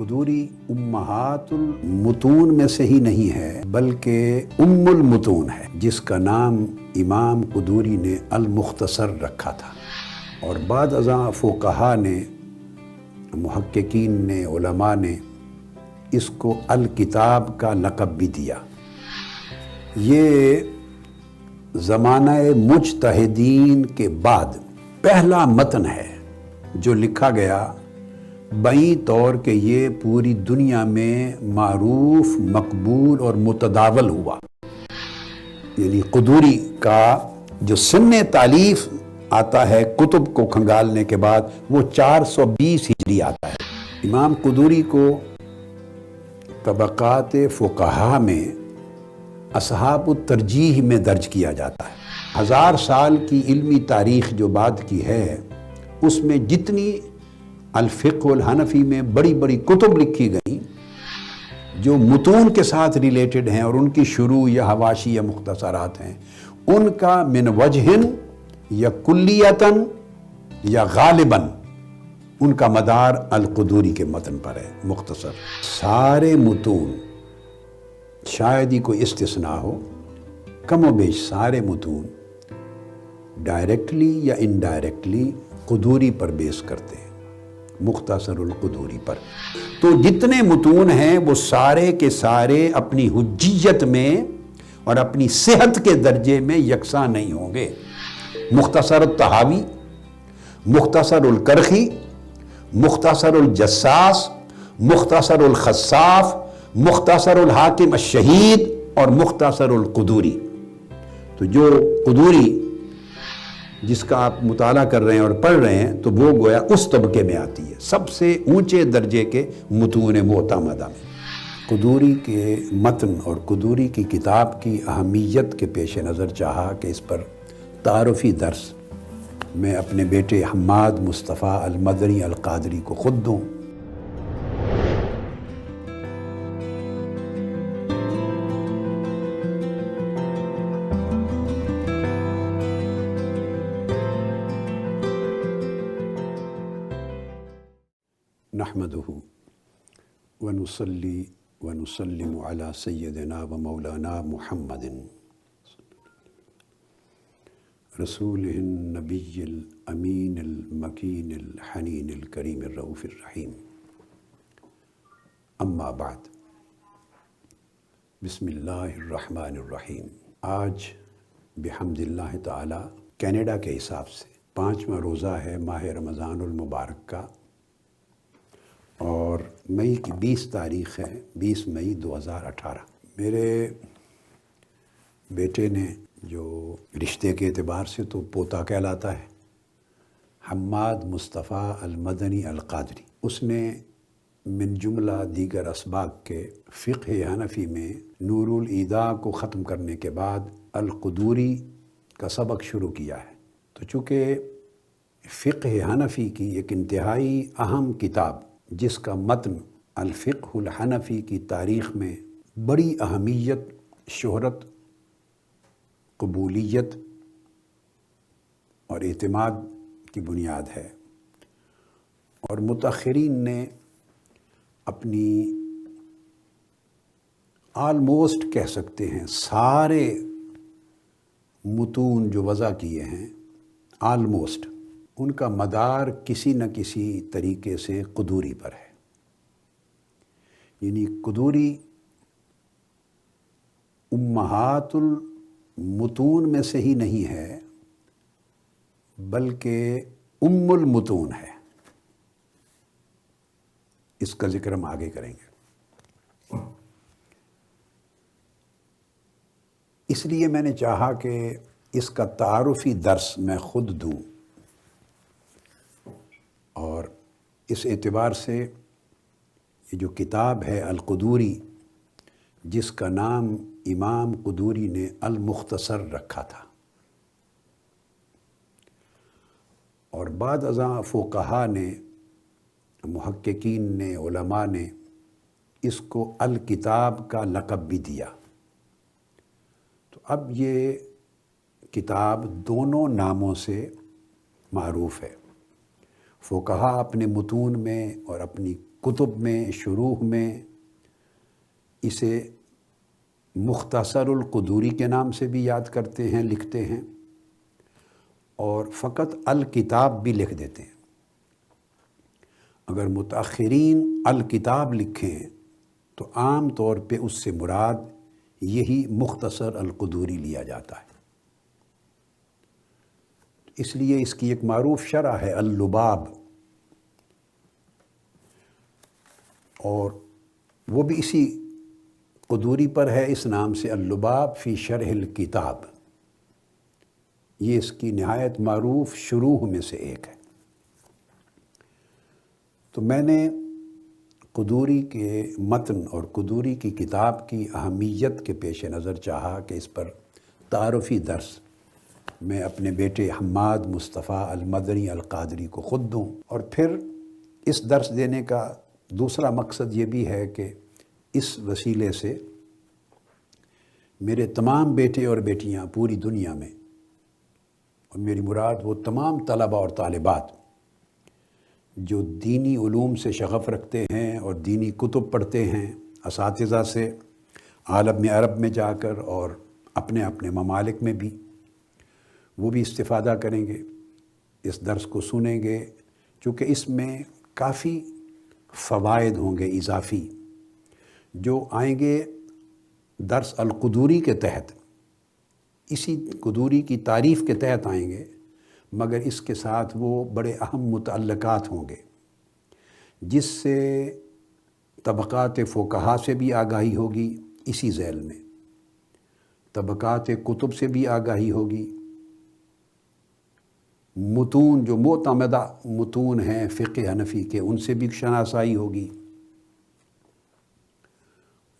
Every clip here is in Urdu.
قدوری امہات المتون میں سے ہی نہیں ہے بلکہ ام المتون ہے، جس کا نام امام قدوری نے المختصر رکھا تھا، اور بعد ازاں فقہا نے، محققین نے، علماء نے اس کو الکتاب کا لقب بھی دیا۔ یہ زمانہ مجتہدین کے بعد پہلا متن ہے جو لکھا گیا بعید طور کہ یہ پوری دنیا میں معروف، مقبول اور متداول ہوا۔ یعنی قدوری کا جو سن تالیف آتا ہے کتب کو کھنگالنے کے بعد، وہ 420 ہجری آتا ہے۔ امام قدوری کو طبقات فقہا میں اصحاب الترجیح میں درج کیا جاتا ہے۔ 1000 سال کی علمی تاریخ جو بعد کی ہے، اس میں جتنی الفقہ الحنفی میں بڑی بڑی کتب لکھی گئیں جو متون کے ساتھ ریلیٹڈ ہیں اور ان کی شروع یا حواشی یا مختصرات ہیں، ان کا من وجہن یا کلیتاً یا غالباً ان کا مدار القدوری کے متن پر ہے، مختصر۔ سارے متون، شاید ہی کوئی استثناء ہو، کم و بیش سارے متون ڈائریکٹلی یا انڈائریکٹلی قدوری پر بیس کرتے ہیں، مختصر القدوری پر۔ تو جتنے متون ہیں وہ سارے کے سارے اپنی حجیت میں اور اپنی صحت کے درجے میں یکساں نہیں ہوں گے۔ مختصر الطحاوی، مختصر الکرخی، مختصر الجساس، مختصر الخصاف، مختصر الحاکم الشہید اور مختصر القدوری۔ تو جو قدوری جس کا آپ مطالعہ کر رہے ہیں اور پڑھ رہے ہیں، تو وہ گویا اس طبقے میں آتی ہے، سب سے اونچے درجے کے متون معتمدہ میں۔ قدوری کے متن اور قدوری کی کتاب کی اہمیت کے پیش نظر چاہا کہ اس پر تعارفی درس میں اپنے بیٹے حماد مصطفیٰ المدنی القادری کو خود دوں۔ نحمدہ ونصلی ونسلم علی سیدنا و مولانا محمد رسولہ النبی الامین المکین الحنین الکریم الرؤوف الرحیم، اما بعد، بسم اللہ الرحمن الرحیم۔ آج بحمد اللہ تعالی کینیڈا کے حساب سے 5واں روزہ ہے ماہ رمضان المبارک کا، اور مئی کی 20 تاریخ ہے، 20 مئی 2018۔ میرے بیٹے نے، جو رشتے کے اعتبار سے تو پوتا کہلاتا ہے، حماد مصطفیٰ المدنی القادری، اس نے من جملہ دیگر اسباق کے فقہ حنفی میں نور الایداع کو ختم کرنے کے بعد القدوری کا سبق شروع کیا ہے۔ تو چونکہ فقہ حنفی کی ایک انتہائی اہم کتاب، جس کا متن الفقہ الحنفی کی تاریخ میں بڑی اہمیت، شہرت، قبولیت اور اعتماد کی بنیاد ہے، اور متاخرین نے اپنی آلموسٹ کہہ سکتے ہیں سارے متون جو وضع کیے ہیں، آلموسٹ ان کا مدار کسی نہ کسی طریقے سے قدوری پر ہے۔ یعنی قدوری امہات المتون میں سے ہی نہیں ہے بلکہ ام المتون ہے۔ اس کا ذکر ہم آگے کریں گے۔ اس لیے میں نے چاہا کہ اس کا تعارفی درس میں خود دوں، اور اس اعتبار سے یہ جو کتاب ہے القدوری، جس کا نام امام قدوری نے المختصر رکھا تھا، اور بعد ازاں فقہا نے، محققین نے، علماء نے اس کو الکتاب کا لقب بھی دیا۔ تو اب یہ کتاب دونوں ناموں سے معروف ہے۔ فقہا اپنے متون میں اور اپنی کتب میں شروح میں اسے مختصر القدوری کے نام سے بھی یاد کرتے ہیں، لکھتے ہیں، اور فقط الکتاب بھی لکھ دیتے ہیں۔ اگر متاخرین الکتاب لکھیں تو عام طور پہ اس سے مراد یہی مختصر القدوری لیا جاتا ہے۔ اس لیے اس کی ایک معروف شرح ہے اللباب، اور وہ بھی اسی قدوری پر ہے، اس نام سے اللباب فی شرح الکتاب۔ یہ اس کی نہایت معروف شروح میں سے ایک ہے۔ تو میں نے قدوری کے متن اور قدوری کی کتاب کی اہمیت کے پیش نظر چاہا کہ اس پر تعارفی درس میں اپنے بیٹے حماد مصطفیٰ المدنی القادری کو خود دوں، اور پھر اس درس دینے کا دوسرا مقصد یہ بھی ہے کہ اس وسیلے سے میرے تمام بیٹے اور بیٹیاں پوری دنیا میں، اور میری مراد وہ تمام طلباء اور طالبات جو دینی علوم سے شغف رکھتے ہیں اور دینی کتب پڑھتے ہیں اساتذہ سے، عالم عرب میں جا کر اور اپنے اپنے ممالک میں بھی، وہ بھی استفادہ کریں گے، اس درس کو سنیں گے، چونکہ اس میں کافی فوائد ہوں گے اضافی جو آئیں گے درس القدوری کے تحت، اسی قدوری کی تعریف کے تحت آئیں گے، مگر اس کے ساتھ وہ بڑے اہم متعلقات ہوں گے جس سے طبقات فقہا سے بھی آگاہی ہوگی، اسی ذیل میں طبقات کتب سے بھی آگاہی ہوگی، متون جو معتمدہ متون ہیں فقہ حنفی کے ان سے بھی شناسائی ہوگی،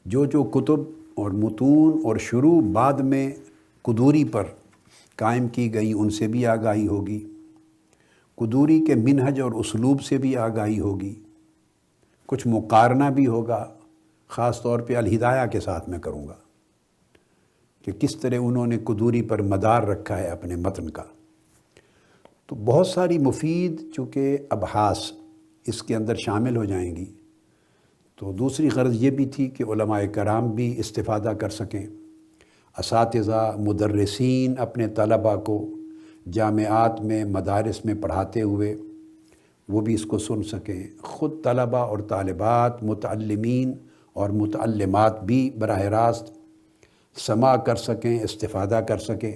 جو کتب اور متون اور شروع بعد میں قدوری پر قائم کی گئی ان سے بھی آگاہی ہوگی، قدوری کے منہج اور اسلوب سے بھی آگاہی ہوگی، کچھ مقارنہ بھی ہوگا، خاص طور پہ الہدایہ کے ساتھ میں کروں گا کہ کس طرح انہوں نے قدوری پر مدار رکھا ہے اپنے متن کا۔ تو بہت ساری مفید چونکہ ابحاث اس کے اندر شامل ہو جائیں گی، تو دوسری غرض یہ بھی تھی کہ علماء کرام بھی استفادہ کر سکیں، اساتذہ مدرسین اپنے طلباء کو جامعات میں مدارس میں پڑھاتے ہوئے وہ بھی اس کو سن سکیں، خود طلباء اور طالبات متعلمین اور متعلمات بھی براہ راست سماع کر سکیں، استفادہ کر سکیں،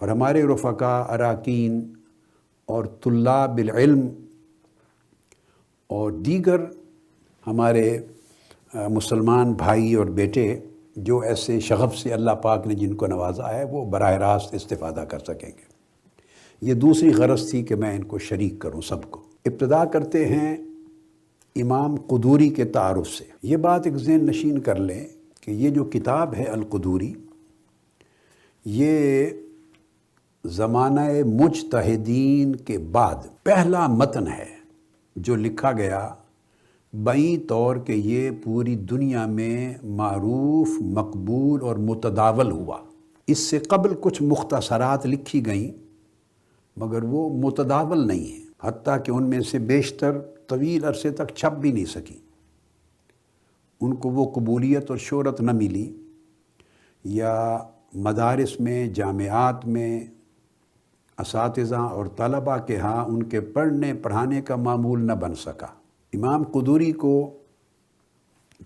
اور ہمارے رفقاء اراکین اور طلاب العلم اور دیگر ہمارے مسلمان بھائی اور بیٹے جو ایسے شغف سے اللہ پاک نے جن کو نوازا ہے وہ براہ راست استفادہ کر سکیں گے۔ یہ دوسری غرض تھی کہ میں ان کو شریک کروں سب کو۔ ابتدا کرتے ہیں امام قدوری کے تعارف سے۔ یہ بات ایک ذہن نشین کر لیں کہ یہ جو کتاب ہے القدوری، یہ زمانہ مجتہدین کے بعد پہلا متن ہے جو لکھا گیا بئی طور کہ یہ پوری دنیا میں معروف، مقبول اور متداول ہوا۔ اس سے قبل کچھ مختصرات لکھی گئیں مگر وہ متداول نہیں ہیں، حتیٰ کہ ان میں سے بیشتر طویل عرصے تک چھپ بھی نہیں سکی، ان کو وہ قبولیت اور شہرت نہ ملی، یا مدارس میں، جامعات میں اساتذہ اور طلباء کے ہاں ان کے پڑھنے پڑھانے کا معمول نہ بن سکا۔ امام قدوری کو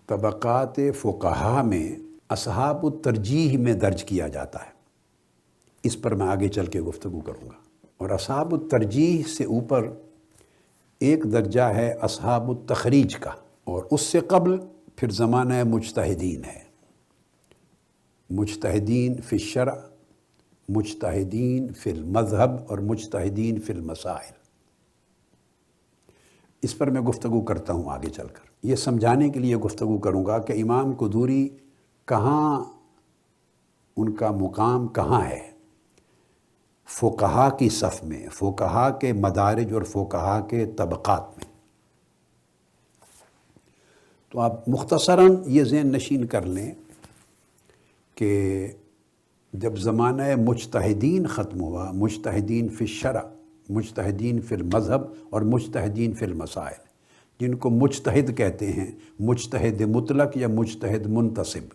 طبقات فقہا میں اصحاب الترجیح میں درج کیا جاتا ہے، اس پر میں آگے چل کے گفتگو کروں گا۔ اور اصحاب الترجیح سے اوپر ایک درجہ ہے اصحاب التخریج کا، اور اس سے قبل پھر زمانہ مجتہدین ہے، مجتہدین فی الشرع، مجتہدین فی المذہب اور مجتہدین فی المسائل۔ اس پر میں گفتگو کرتا ہوں آگے چل کر۔ یہ سمجھانے کے لیے گفتگو کروں گا کہ امام قدوری کہاں، ان کا مقام کہاں ہے فقہا کی صف میں، فقہا کے مدارج اور فقہا کے طبقات میں۔ تو آپ مختصراً یہ ذہن نشین کر لیں کہ جب زمانہ مجتہدین ختم ہوا، مجتہدین فی الشرع، مجتہدین فی المذہب اور مجتہدین فی المسائل، جن کو مجتہد کہتے ہیں، مجتہد مطلق یا مجتہد منتصب،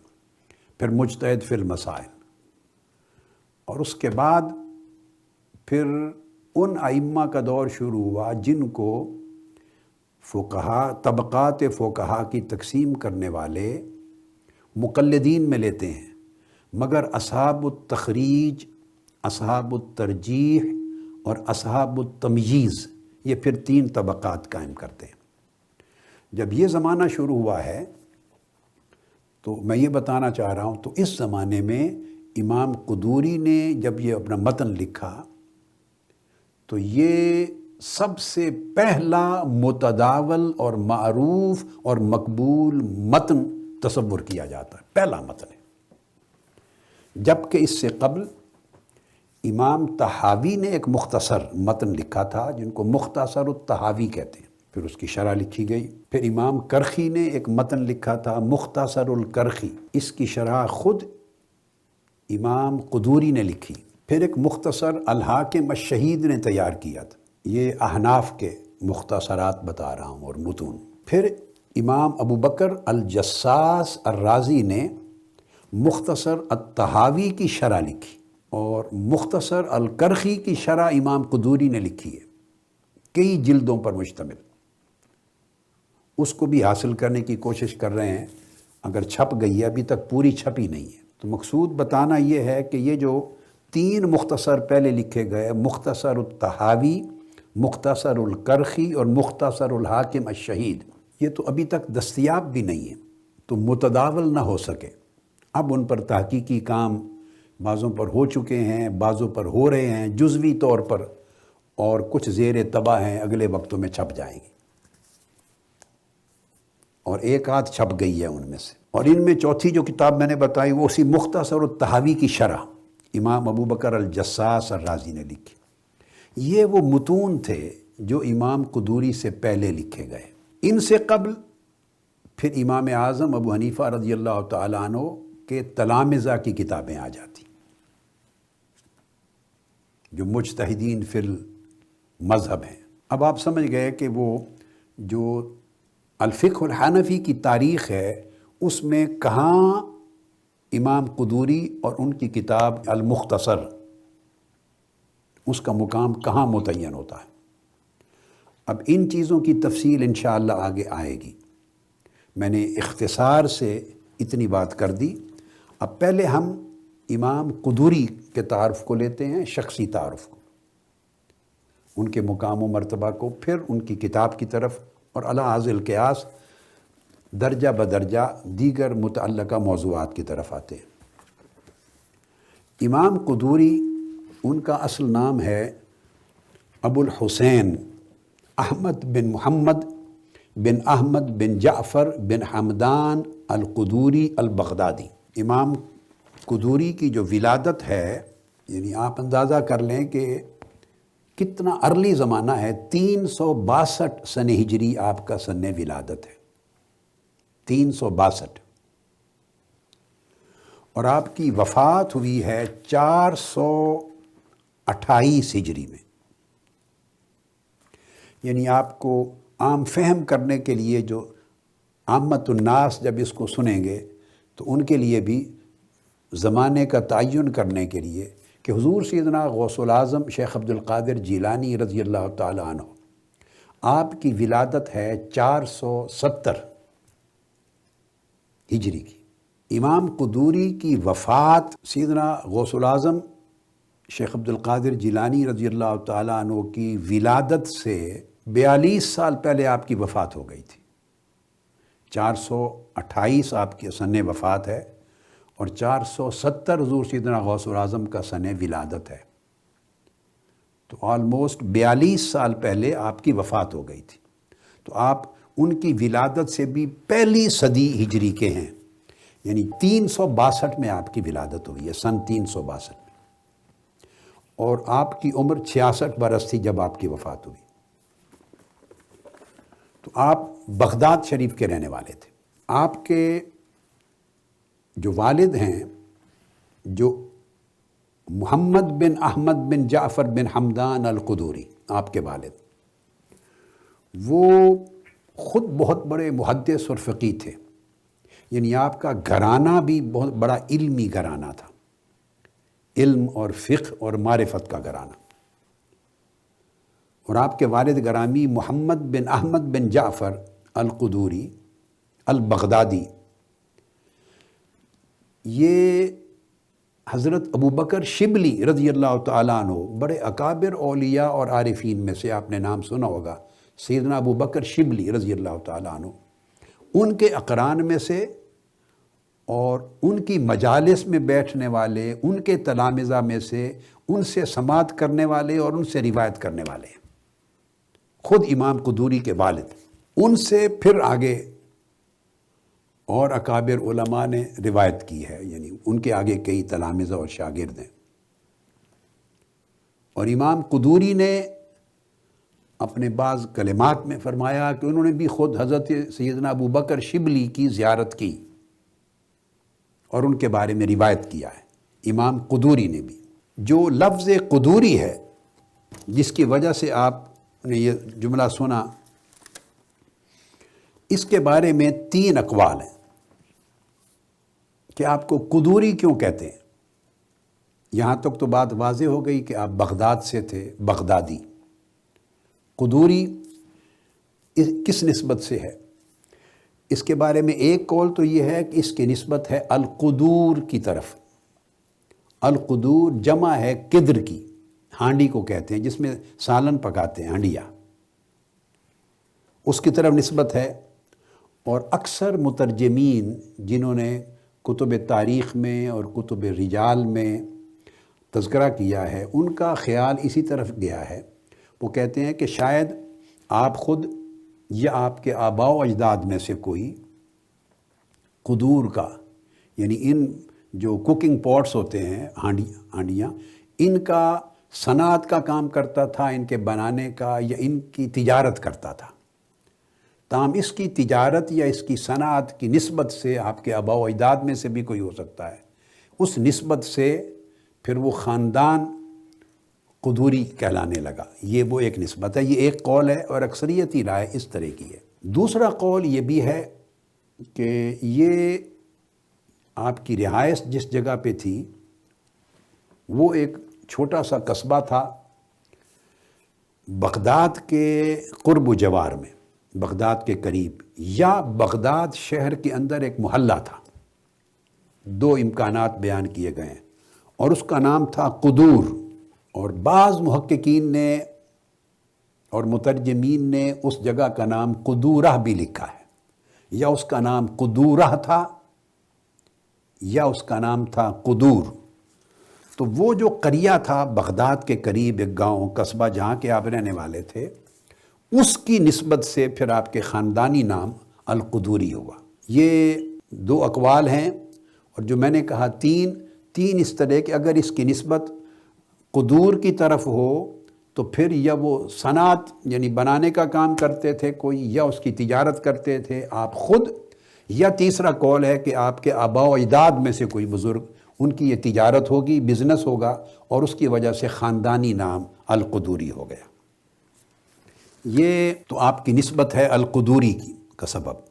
پھر مجتہد فی المسائل، اور اس کے بعد پھر ان ائمہ کا دور شروع ہوا جن کو فقہا، طبقات فقہا کی تقسیم کرنے والے مقلدین میں لیتے ہیں، مگر اصحاب التخریج، اصحاب الترجیح اور اصحاب التمییز، یہ پھر 3 طبقات قائم کرتے ہیں۔ جب یہ زمانہ شروع ہوا ہے تو میں یہ بتانا چاہ رہا ہوں، تو اس زمانے میں امام قدوری نے جب یہ اپنا متن لکھا تو یہ سب سے پہلا متداول اور معروف اور مقبول متن تصور کیا جاتا ہے، پہلا متن ہے، جبکہ اس سے قبل امام طحاوی نے ایک مختصر متن لکھا تھا جن کو مختصر الطحاوی کہتے ہیں، پھر اس کی شرح لکھی گئی۔ پھر امام کرخی نے ایک متن لکھا تھا مختصر الکرخی، اس کی شرح خود امام قدوری نے لکھی۔ پھر ایک مختصر الحاکم الشہید نے تیار کیا تھا، یہ احناف کے مختصرات بتا رہا ہوں اور متون۔ پھر امام ابو بکر الجساس الرازی نے مختصر الطحاوی کی شرح لکھی، اور مختصر الکرخی کی شرح امام قدوری نے لکھی ہے، کئی جلدوں پر مشتمل۔ اس کو بھی حاصل کرنے کی کوشش کر رہے ہیں، اگر چھپ گئی ہے، ابھی تک پوری چھپی نہیں ہے۔ تو مقصود بتانا یہ ہے کہ یہ جو 3 مختصر پہلے لکھے گئے، مختصر الطحاوی، مختصر الکرخی اور مختصر الحاکم الشہید، یہ تو ابھی تک دستیاب بھی نہیں ہے، تو متداول نہ ہو سکے۔ اب ان پر تحقیقی کام بعضوں پر ہو چکے ہیں، بعضوں پر ہو رہے ہیں جزوی طور پر، اور کچھ زیر طبع ہیں، اگلے وقتوں میں چھپ جائیں گے، اور ایک آدھ چھپ گئی ہے ان میں سے۔ اور ان میں چوتھی جو کتاب میں نے بتائی وہ اسی مختصر الطحاوی کی شرح امام ابو بکر الجساس الرازی نے لکھی۔ یہ وہ متون تھے جو امام قدوری سے پہلے لکھے گئے۔ ان سے قبل پھر امام اعظم ابو حنیفہ رضی اللہ تعالیٰ عنہ کے تلامذہ کی کتابیں آ جاتی، جو مجتہدین فی المذہب ہیں۔ اب آپ سمجھ گئے کہ وہ جو الفقہ الحنفی کی تاریخ ہے، اس میں کہاں امام قدوری اور ان کی کتاب المختصر، اس کا مقام کہاں متعین ہوتا ہے۔ اب ان چیزوں کی تفصیل انشاءاللہ آگے آئے گی، میں نے اختصار سے اتنی بات کر دی۔ اب پہلے ہم امام قدوری کے تعارف کو لیتے ہیں، شخصی تعارف کو، ان کے مقام و مرتبہ کو، پھر ان کی کتاب کی طرف، اور علی حاصل القیاس درجہ بدرجہ دیگر متعلقہ موضوعات کی طرف آتے ہیں۔ امام قدوری، ان کا اصل نام ہے ابو الحسین احمد بن محمد بن احمد بن جعفر بن حمدان القدوری البغدادی۔ امام قدوری کی جو ولادت ہے، یعنی آپ اندازہ کر لیں کہ کتنا ارلی زمانہ ہے، 362 سن ہجری آپ کا سن ولادت ہے، 362، اور آپ کی وفات ہوئی ہے 428 ہجری میں۔ یعنی آپ کو عام فہم کرنے کے لیے، جو عامت الناس جب اس کو سنیں گے تو ان کے لیے بھی زمانے کا تعین کرنے کے لیے کہ حضور سیدنا غوث العظم شیخ عبد القادر جیلانی رضی اللہ تعالیٰ عنہ، آپ کی ولادت ہے 470 ہجری کی۔ امام قدوری کی وفات سیدنا غوث العظم شیخ عبد القادر جیلانی رضی اللہ تعالیٰ عنہ کی ولادت سے 42 سال پہلے آپ کی وفات ہو گئی تھی۔ 428 آپ کی سن وفات ہے، اور 470 حضور سیدنا غوث العظم کا سن ولادت ہے، تو آلموسٹ 42 سال پہلے آپ کی وفات ہو گئی تھی۔ تو آپ ان کی ولادت سے بھی پہلی صدی ہجری کے ہیں، یعنی 362 میں آپ کی ولادت ہوئی ہے، سن 362 میں، اور آپ کی عمر 66 برس تھی جب آپ کی وفات ہوئی۔ تو آپ بغداد شریف کے رہنے والے تھے۔ آپ کے جو والد ہیں، جو محمد بن احمد بن جعفر بن حمدان القدوری، آپ کے والد، وہ خود بہت بڑے محدث اور فقی تھے، یعنی آپ کا گھرانہ بھی بہت بڑا علمی گھرانہ تھا، علم اور فقہ اور معرفت کا گھرانہ۔ اور آپ کے والد گرامی محمد بن احمد بن جعفر القدوری البغدادی، یہ حضرت ابو بکر شبلی رضی اللہ تعالیٰ عنہ، بڑے اکابر اولیاء اور عارفین میں سے آپ نے نام سنا ہوگا، سیدنا ابو بکر شبلی رضی اللہ تعالیٰ عنہ، ان کے اقران میں سے اور ان کی مجالس میں بیٹھنے والے، ان کے تلامذہ میں سے، ان سے سماعت کرنے والے اور ان سے روایت کرنے والے، خود امام قدوری کے والد، ان سے پھر آگے اور اکابر علماء نے روایت کی ہے، یعنی ان کے آگے کئی تلامذہ اور شاگرد ہیں۔ اور امام قدوری نے اپنے بعض کلمات میں فرمایا کہ انہوں نے بھی خود حضرت سیدنا ابو بکر شبلی کی زیارت کی اور ان کے بارے میں روایت کیا ہے، امام قدوری نے بھی۔ جو لفظ قدوری ہے، جس کی وجہ سے آپ نے یہ جملہ سنا، اس کے بارے میں 3 اقوال ہیں کہ آپ کو قدوری کیوں کہتے ہیں۔ یہاں تک تو بات واضح ہو گئی کہ آپ بغداد سے تھے، بغدادی۔ قدوری کس نسبت سے ہے؟ اس کے بارے میں ایک قول تو یہ ہے کہ اس کی نسبت ہے القدور کی طرف۔ القدور جمع ہے قدر کی، ہانڈی کو کہتے ہیں جس میں سالن پکاتے ہیں، ہانڈیا، اس کی طرف نسبت ہے۔ اور اکثر مترجمین جنہوں نے کتب تاریخ میں اور کتب رجال میں تذکرہ کیا ہے، ان کا خیال اسی طرف گیا ہے۔ وہ کہتے ہیں کہ شاید آپ خود یا آپ کے آباء و اجداد میں سے کوئی قدور کا، یعنی ان جو کوکنگ پاٹس ہوتے ہیں، ہانڈیاں، ان کا صنعت کا کام کرتا تھا، ان کے بنانے کا، یا ان کی تجارت کرتا تھا۔ تاہم اس کی تجارت یا اس کی صنعت کی نسبت سے آپ کے آباء و اجداد میں سے بھی کوئی ہو سکتا ہے، اس نسبت سے پھر وہ خاندان قدوری کہلانے لگا۔ یہ وہ ایک نسبت ہے، یہ ایک قول ہے، اور اکثریتی رائے اس طرح کی ہے۔ دوسرا قول یہ بھی ہے کہ یہ آپ کی رہائش جس جگہ پہ تھی وہ ایک چھوٹا سا قصبہ تھا بغداد کے قرب و جوار میں، بغداد کے قریب، یا بغداد شہر کے اندر ایک محلہ تھا۔ 2 امکانات بیان کیے گئے ہیں، اور اس کا نام تھا قدور۔ اور بعض محققین نے اور مترجمین نے اس جگہ کا نام قدورہ بھی لکھا ہے، یا اس کا نام قدورہ تھا یا اس کا نام تھا قدور۔ تو وہ جو قریہ تھا بغداد کے قریب، ایک گاؤں قصبہ جہاں کے آپ رہنے والے تھے، اس کی نسبت سے پھر آپ کے خاندانی نام القدوری ہوا۔ یہ 2 اقوال ہیں، اور جو میں نے کہا تین اس طرح کہ اگر اس کی نسبت قدور کی طرف ہو تو پھر یا وہ صنعت یعنی بنانے کا کام کرتے تھے کوئی، یا اس کی تجارت کرتے تھے آپ خود، یا تیسرا قول ہے کہ آپ کے آباء و اجداد میں سے کوئی بزرگ، ان کی یہ تجارت ہوگی، بزنس ہوگا، اور اس کی وجہ سے خاندانی نام القدوری ہو گیا۔ یہ تو آپ کی نسبت ہے القدوری کی کا سبب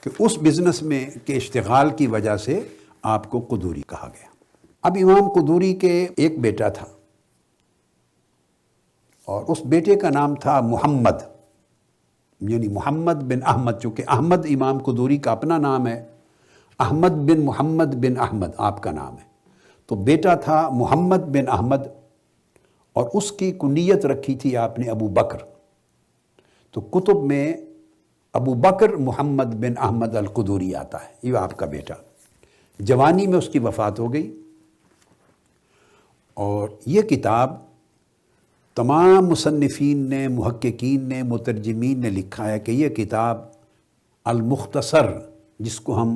کہ اس بزنس میں کے اشتغال کی وجہ سے آپ کو قدوری کہا گیا۔ اب امام قدوری کے ایک بیٹا تھا، اور اس بیٹے کا نام تھا محمد، یعنی محمد بن احمد، چونکہ احمد امام قدوری کا اپنا نام ہے، احمد بن محمد بن احمد آپ کا نام ہے، تو بیٹا تھا محمد بن احمد، اور اس کی کنیت رکھی تھی آپ نے ابو بکر۔ تو کتب میں ابو بکر محمد بن احمد القدوری آتا ہے، یہ آپ کا بیٹا۔ جوانی میں اس کی وفات ہو گئی، اور یہ کتاب تمام مصنفین نے، محققین نے، مترجمین نے لکھا ہے کہ یہ کتاب المختصر، جس کو ہم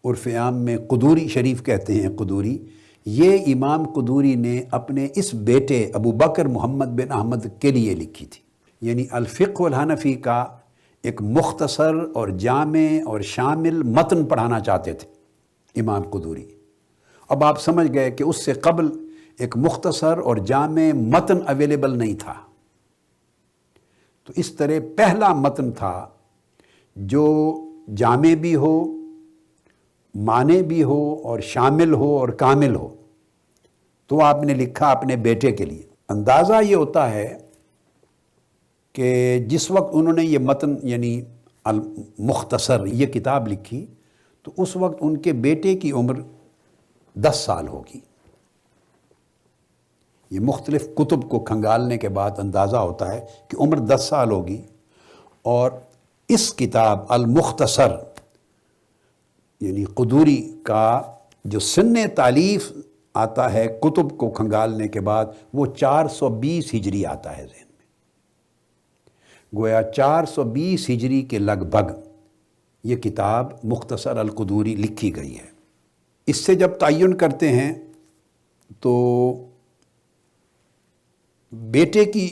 عرف عام میں قدوری شریف کہتے ہیں، قدوری، یہ امام قدوری نے اپنے اس بیٹے ابو بکر محمد بن احمد کے لیے لکھی تھی۔ یعنی الفقہ الحنفی کا ایک مختصر اور جامع اور شامل متن پڑھانا چاہتے تھے امام قدوری۔ اب آپ سمجھ گئے کہ اس سے قبل ایک مختصر اور جامع متن اویلیبل نہیں تھا، تو اس طرح پہلا متن تھا جو جامع بھی ہو، معنی بھی ہو، اور شامل ہو اور کامل ہو، تو آپ نے لکھا اپنے بیٹے کے لیے۔ اندازہ یہ ہوتا ہے کہ جس وقت انہوں نے یہ متن یعنی المختصر یہ کتاب لکھی تو اس وقت ان کے بیٹے کی عمر 10 سال ہوگی۔ یہ مختلف کتب کو کھنگالنے کے بعد اندازہ ہوتا ہے کہ عمر 10 سال ہوگی، اور اس کتاب المختصر یعنی قدوری کا جو سن تالیف آتا ہے کتب کو کھنگالنے کے بعد وہ 420 ہجری آتا ہے ذہن میں، گویا 420 ہجری کے لگ بھگ یہ کتاب مختصر القدوری لکھی گئی ہے۔ اس سے جب تعین کرتے ہیں تو بیٹے کی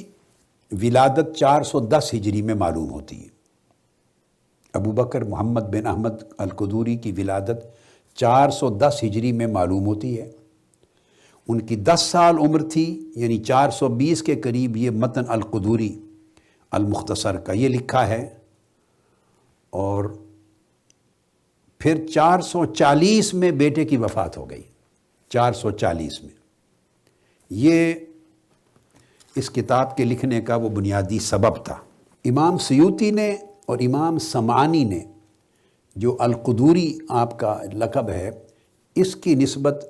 ولادت 410 ہجری میں معلوم ہوتی ہے۔ ابو بکر محمد بن احمد القدوری کی ولادت 410 ہجری میں معلوم ہوتی ہے۔ ان کی 10 سال عمر تھی، یعنی 420 کے قریب یہ متن القدوری المختصر کا یہ لکھا ہے، اور پھر 440 میں بیٹے کی وفات ہو گئی۔ 440 میں یہ اس کتاب کے لکھنے کا وہ بنیادی سبب تھا۔ امام سیوطی نے اور امام سمعانی نے جو القدوری آپ کا لقب ہے، اس کی نسبت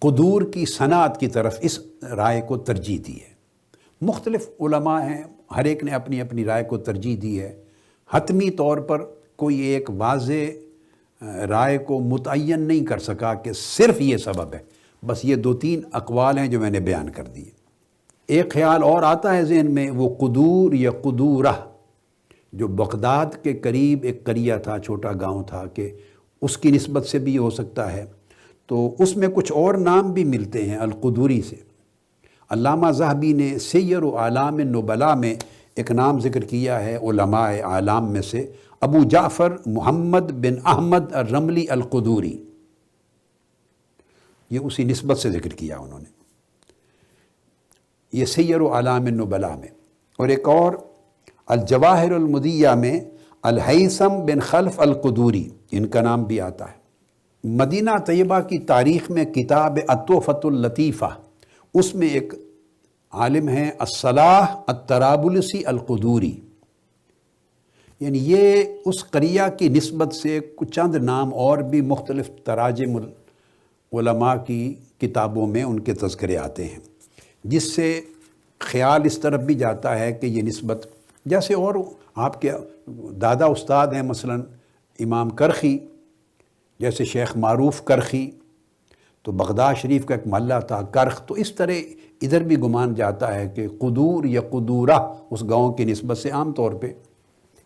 قدور کی صنعت کی طرف اس رائے کو ترجیح دی ہے۔ مختلف علماء ہیں، ہر ایک نے اپنی اپنی رائے کو ترجیح دی ہے۔ حتمی طور پر کوئی ایک واضح رائے کو متعین نہیں کر سکا کہ صرف یہ سبب ہے، بس یہ 2-3 اقوال ہیں جو میں نے بیان کر دیے۔ ایک خیال اور آتا ہے ذہن میں، وہ قدور یا قدورہ جو بغداد کے قریب ایک قریہ تھا، چھوٹا گاؤں تھا، کہ اس کی نسبت سے بھی ہو سکتا ہے۔ تو اس میں کچھ اور نام بھی ملتے ہیں القدوری سے۔ علامہ ذہبی نے سیر و اعلام النبلاء میں ایک نام ذکر کیا ہے علماء اعلام میں سے، ابو جعفر محمد بن احمد الرملی القدوری، یہ اسی نسبت سے ذکر کیا انہوں نے، یہ سیر و اعلام النبلاء میں۔ اور ایک اور الجواہر المدیہ میں الہیثم بن خلف القدوری، ان کا نام بھی آتا ہے۔ مدینہ طیبہ کی تاریخ میں کتاب التحفۃ اللطیفہ، اس میں ایک عالم ہیں الصلاح الطرابلسی القدوری، یعنی یہ اس قریہ کی نسبت سے کچھ چند نام اور بھی مختلف تراجم علماء کی کتابوں میں ان کے تذکرے آتے ہیں، جس سے خیال اس طرف بھی جاتا ہے کہ یہ نسبت، جیسے اور آپ کے دادا استاد ہیں مثلا امام کرخی، جیسے شیخ معروف کرخی، تو بغداد شریف کا ایک محلہ تھا کرخ، تو اس طرح ادھر بھی گمان جاتا ہے کہ قدور یا قدورہ اس گاؤں کی نسبت سے عام طور پہ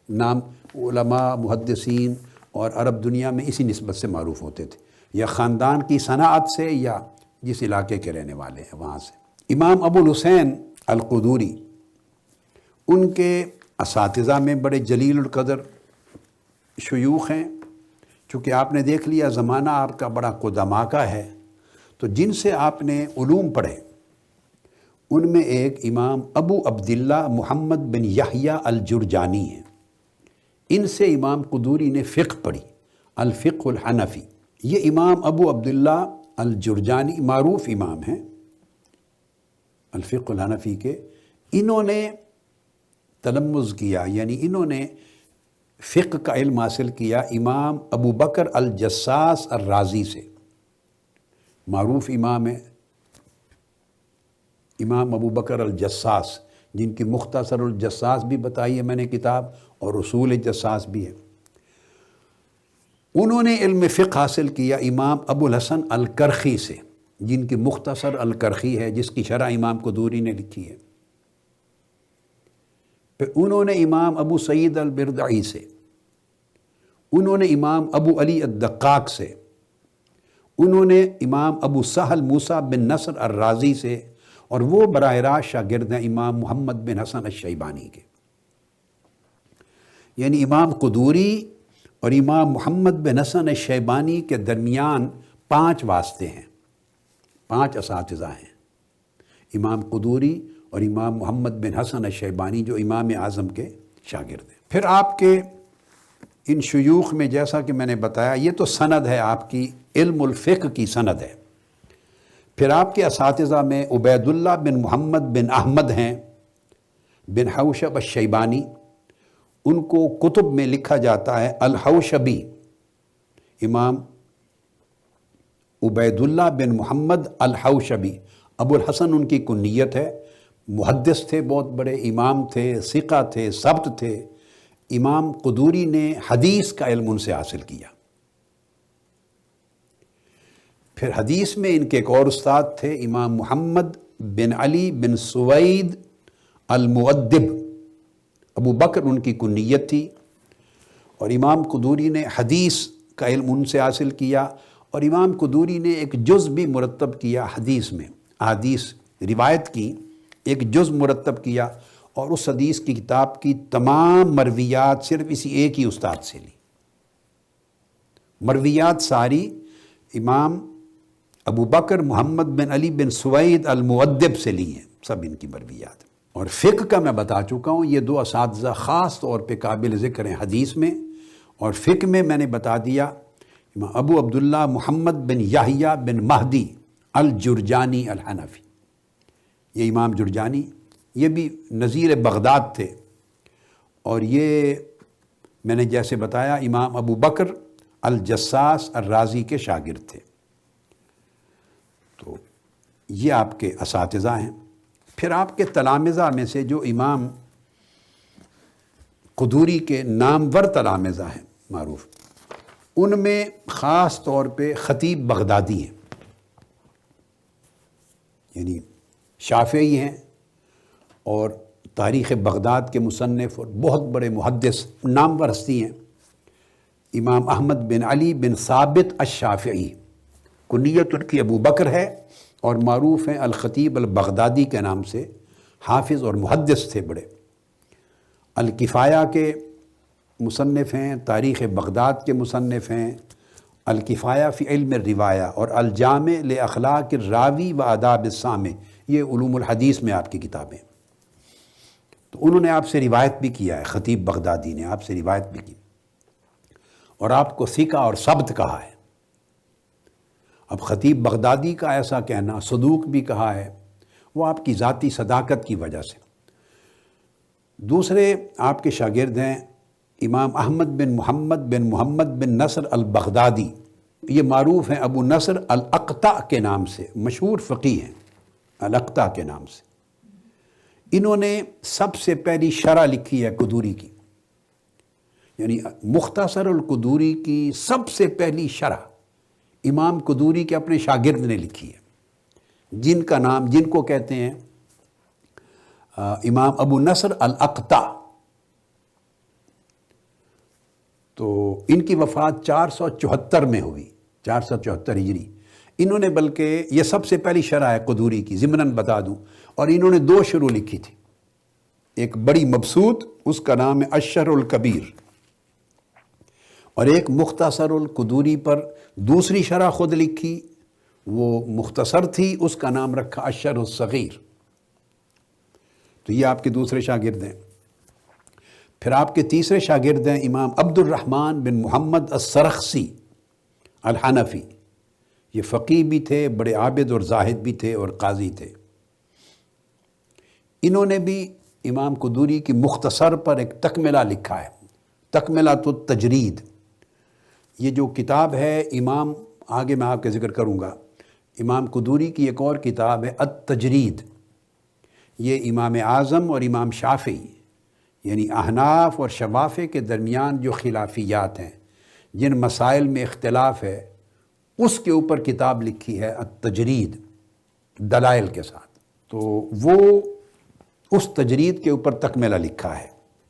نام علماء محدثین اور عرب دنیا میں اسی نسبت سے معروف ہوتے تھے، یا خاندان کی صنعت سے یا جس علاقے کے رہنے والے ہیں وہاں سے۔ امام ابو الحسین القدوری، ان کے اساتذہ میں بڑے جلیل القدر شیوخ ہیں، چونکہ آپ نے دیکھ لیا زمانہ آپ کا بڑا قدما کا ہے، تو جن سے آپ نے علوم پڑھے ان میں ایک امام ابو عبداللہ محمد بن یحییٰ الجرجانی ہیں، ان سے امام قدوری نے فقہ پڑھی، الفقہ الحنفی۔ یہ امام ابو عبداللہ الجرجانی معروف امام ہیں الفقہ الحنفی کے، انہوں نے تلمذ کیا، یعنی انہوں نے فقہ کا علم حاصل کیا امام ابو بکر الجساس الرازی سے، معروف امام ہے امام ابو بکر الجساس، جن کی مختصر الجساس بھی بتائی ہے میں نے کتاب، اور اصول الجساس بھی ہے۔ انہوں نے علم فقہ حاصل کیا امام ابو الحسن الکرخی سے، جن کی مختصر الکرخی ہے، جس کی شرح امام قدوری نے لکھی ہے۔ پھر انہوں نے امام ابو سعید البردعی سے، انہوں نے امام ابو علی الدقاق سے، انہوں نے امام ابو سہل موسیٰ بن نصر الرازی سے، اور وہ براہ راست شاگرد ہیں امام محمد بن حسن الشیبانی کے۔ یعنی امام قدوری اور امام محمد بن حسن الشیبانی کے درمیان 5 واسطے ہیں، 5 اساتذہ ہیں، امام قدوری اور امام محمد بن حسن الشیبانی جو امام اعظم کے شاگرد ہیں۔ پھر آپ کے ان شیوخ میں جیسا کہ میں نے بتایا یہ تو سند ہے آپ کی علم الفقہ کی سند ہے۔ پھر آپ کے اساتذہ میں عبید اللہ بن محمد بن احمد ہیں بن حوشب الشیبانی، ان کو کتب میں لکھا جاتا ہے الحوشبی۔ امام عبید اللہ بن محمد الحوشبی، ابو الحسن ان کی کنیت ہے، محدث تھے، بہت بڑے امام تھے، ثقہ تھے، ثبت تھے۔ امام قدوری نے حدیث کا علم ان سے حاصل کیا۔ پھر حدیث میں ان کے ایک اور استاد تھے امام محمد بن علی بن سوید المؤدب، ابو بکر ان کی کنیت تھی، اور امام قدوری نے حدیث کا علم ان سے حاصل کیا، اور امام قدوری نے ایک جز بھی مرتب کیا حدیث میں، حدیث روایت کی ایک جز مرتب کیا، اور اس حدیث کی کتاب کی تمام مرویات صرف اسی ایک ہی استاد سے لی۔ مرویات ساری امام ابو بکر محمد بن علی بن سوید المؤدب سے لی ہیں، سب ان کی مرویات۔ اور فقہ کا میں بتا چکا ہوں، یہ دو اساتذہ خاص طور پہ قابل ذکر ہیں حدیث میں، اور فقہ میں میں نے بتا دیا امام ابو عبداللہ محمد بن یحییٰ بن مہدی الجرجانی الحنفی۔ یہ امام جرجانی یہ بھی نظیر بغداد تھے، اور یہ میں نے جیسے بتایا امام ابو بکر الجساس الرازی کے شاگرد تھے۔ تو یہ آپ کے اساتذہ ہیں۔ پھر آپ کے تلامذہ میں سے جو امام قدوری کے نامور تلامذہ ہیں معروف، ان میں خاص طور پہ خطیب بغدادی ہیں، یعنی شافعی ہیں اور تاریخ بغداد کے مصنف اور بہت بڑے محدث نامور ہستی ہیں۔ امام احمد بن علی بن ثابت الشافعی، کنیت ان کی ابو بکر ہے، اور معروف ہیں الخطیب البغدادی کے نام سے، حافظ اور محدث تھے بڑے۔ الکفایہ کے مصنف ہیں، تاریخ بغداد کے مصنف ہیں، الکفایہ فی علم الروایہ اور الجامع لاخلاق الراوی و آداب السامع، یہ علوم الحدیث میں آپ کی کتابیں۔ تو انہوں نے آپ سے روایت بھی کیا ہے، خطیب بغدادی نے آپ سے روایت بھی کی، اور آپ کو ثقہ اور ثبت کہا ہے۔ اب خطیب بغدادی کا ایسا کہنا، صدوق بھی کہا ہے، وہ آپ کی ذاتی صداقت کی وجہ سے۔ دوسرے آپ کے شاگرد ہیں امام احمد بن محمد بن نصر البغدادی، یہ معروف ہیں ابو نصر الاقطع کے نام سے، مشہور فقیہ ہیں الاقطع کے نام سے۔ انہوں نے سب سے پہلی شرح لکھی ہے قدوری کی، یعنی مختصر القدوری کی سب سے پہلی شرح امام قدوری کے اپنے شاگرد نے لکھی ہے، جن کا نام، جن کو کہتے ہیں امام ابو نصر الاقطع۔ تو ان کی وفات 474 میں ہوئی، 474 ہجری۔ انہوں نے بلکہ یہ سب سے پہلی شرح ہے قدوری کی، ضمناً بتا دوں، اور انہوں نے 2 شروع لکھی تھی، ایک بڑی مبسوط، اس کا نام ہے الشرح الکبیر، اور ایک مختصر القدوری پر دوسری شرح خود لکھی، وہ مختصر تھی، اس کا نام رکھا الشرح الصغیر۔ تو یہ آپ کے دوسرے شاگرد ہیں۔ پھر آپ کے تیسرے شاگرد ہیں امام عبد الرحمن بن محمد السرخسی الحنفی، یہ فقیہ بھی تھے، بڑے عابد اور زاہد بھی تھے اور قاضی تھے۔ انہوں نے بھی امام قدوری کی مختصر پر ایک تکملہ لکھا ہے، تکملۃ التجرید۔ یہ جو کتاب ہے امام، آگے میں آپ کے ذکر کروں گا، امام قدوری کی ایک اور کتاب ہے التجرید۔ یہ امام اعظم اور امام شافعی، یعنی احناف اور شوافع کے درمیان جو خلافیات ہیں، جن مسائل میں اختلاف ہے، اس کے اوپر کتاب لکھی ہے التجرید، دلائل کے ساتھ۔ تو وہ اس تجرید کے اوپر تکملہ لکھا ہے۔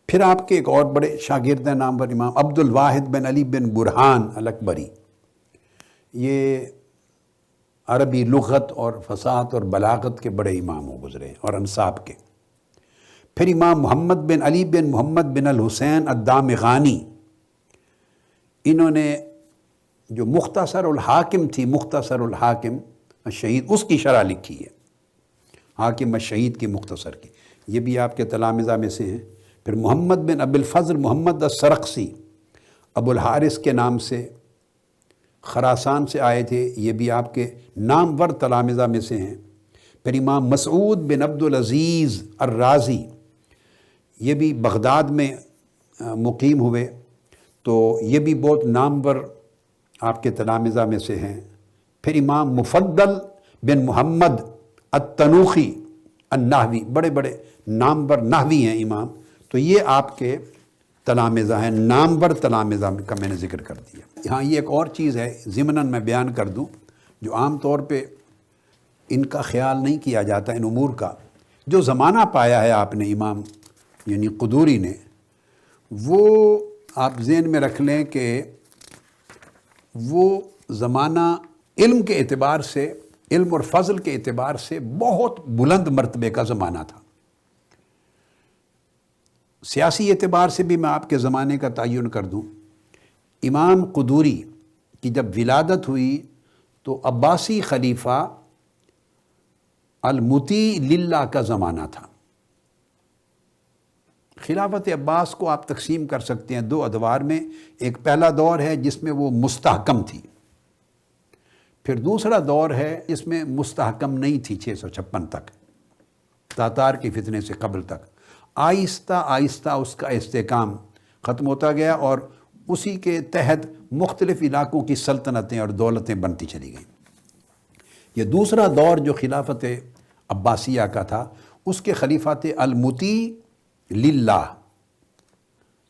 پھر آپ کے ایک اور بڑے شاگرد ہیں نامور امام عبد الواحد بن علی بن برہان الاکبری، یہ عربی لغت اور فصاحت اور بلاغت کے بڑے امام ہو گزرے اور انصاب کے۔ پھر امام محمد بن علی بن محمد بن الحسین الدامغانی، انہوں نے جو مختصر الحاکم تھی، مختصر الحاکم الشہید، اس کی شرح لکھی ہے، حاکم الشہید کی مختصر کی، یہ بھی آپ کے تلامذہ میں سے ہیں۔ پھر محمد بن ابی الفضل محمد السرخسی ابو الحارث کے نام سے خراسان سے آئے تھے، یہ بھی آپ کے نامور تلامذہ میں سے ہیں۔ پھر امام مسعود بن عبد العزیز الرازی، یہ بھی بغداد میں مقیم ہوئے، تو یہ بھی بہت نامور آپ کے تلامذہ میں سے ہیں۔ پھر امام مفضل بن محمد التنوخی النحوی، بڑے بڑے نامور نحوی ہیں امام، تو یہ آپ کے تلامذہ ہیں، نامور تلامذہ کا میں نے ذکر کر دیا۔ یہاں یہ ایک اور چیز ہے ضمناً میں بیان کر دوں، جو عام طور پہ ان کا خیال نہیں کیا جاتا ان امور کا۔ جو زمانہ پایا ہے آپ نے امام یعنی قدوری نے، وہ آپ ذہن میں رکھ لیں کہ وہ زمانہ علم کے اعتبار سے، علم اور فضل کے اعتبار سے بہت بلند مرتبے کا زمانہ تھا۔ سیاسی اعتبار سے بھی میں آپ کے زمانے کا تعین کر دوں، امام قدوری کی جب ولادت ہوئی تو عباسی خلیفہ المطیع للہ کا زمانہ تھا۔ خلافت عباس کو آپ تقسیم کر سکتے ہیں دو ادوار میں، ایک پہلا دور ہے جس میں وہ مستحکم تھی، پھر دوسرا دور ہے جس میں مستحکم نہیں تھی 656 تک، تاتار کے فتنے سے قبل تک۔ آہستہ آہستہ اس کا استحکام ختم ہوتا گیا اور اسی کے تحت مختلف علاقوں کی سلطنتیں اور دولتیں بنتی چلی گئیں۔ یہ دوسرا دور جو خلافت عباسیہ کا تھا، اس کے خلیفہ تھے المطیع للہ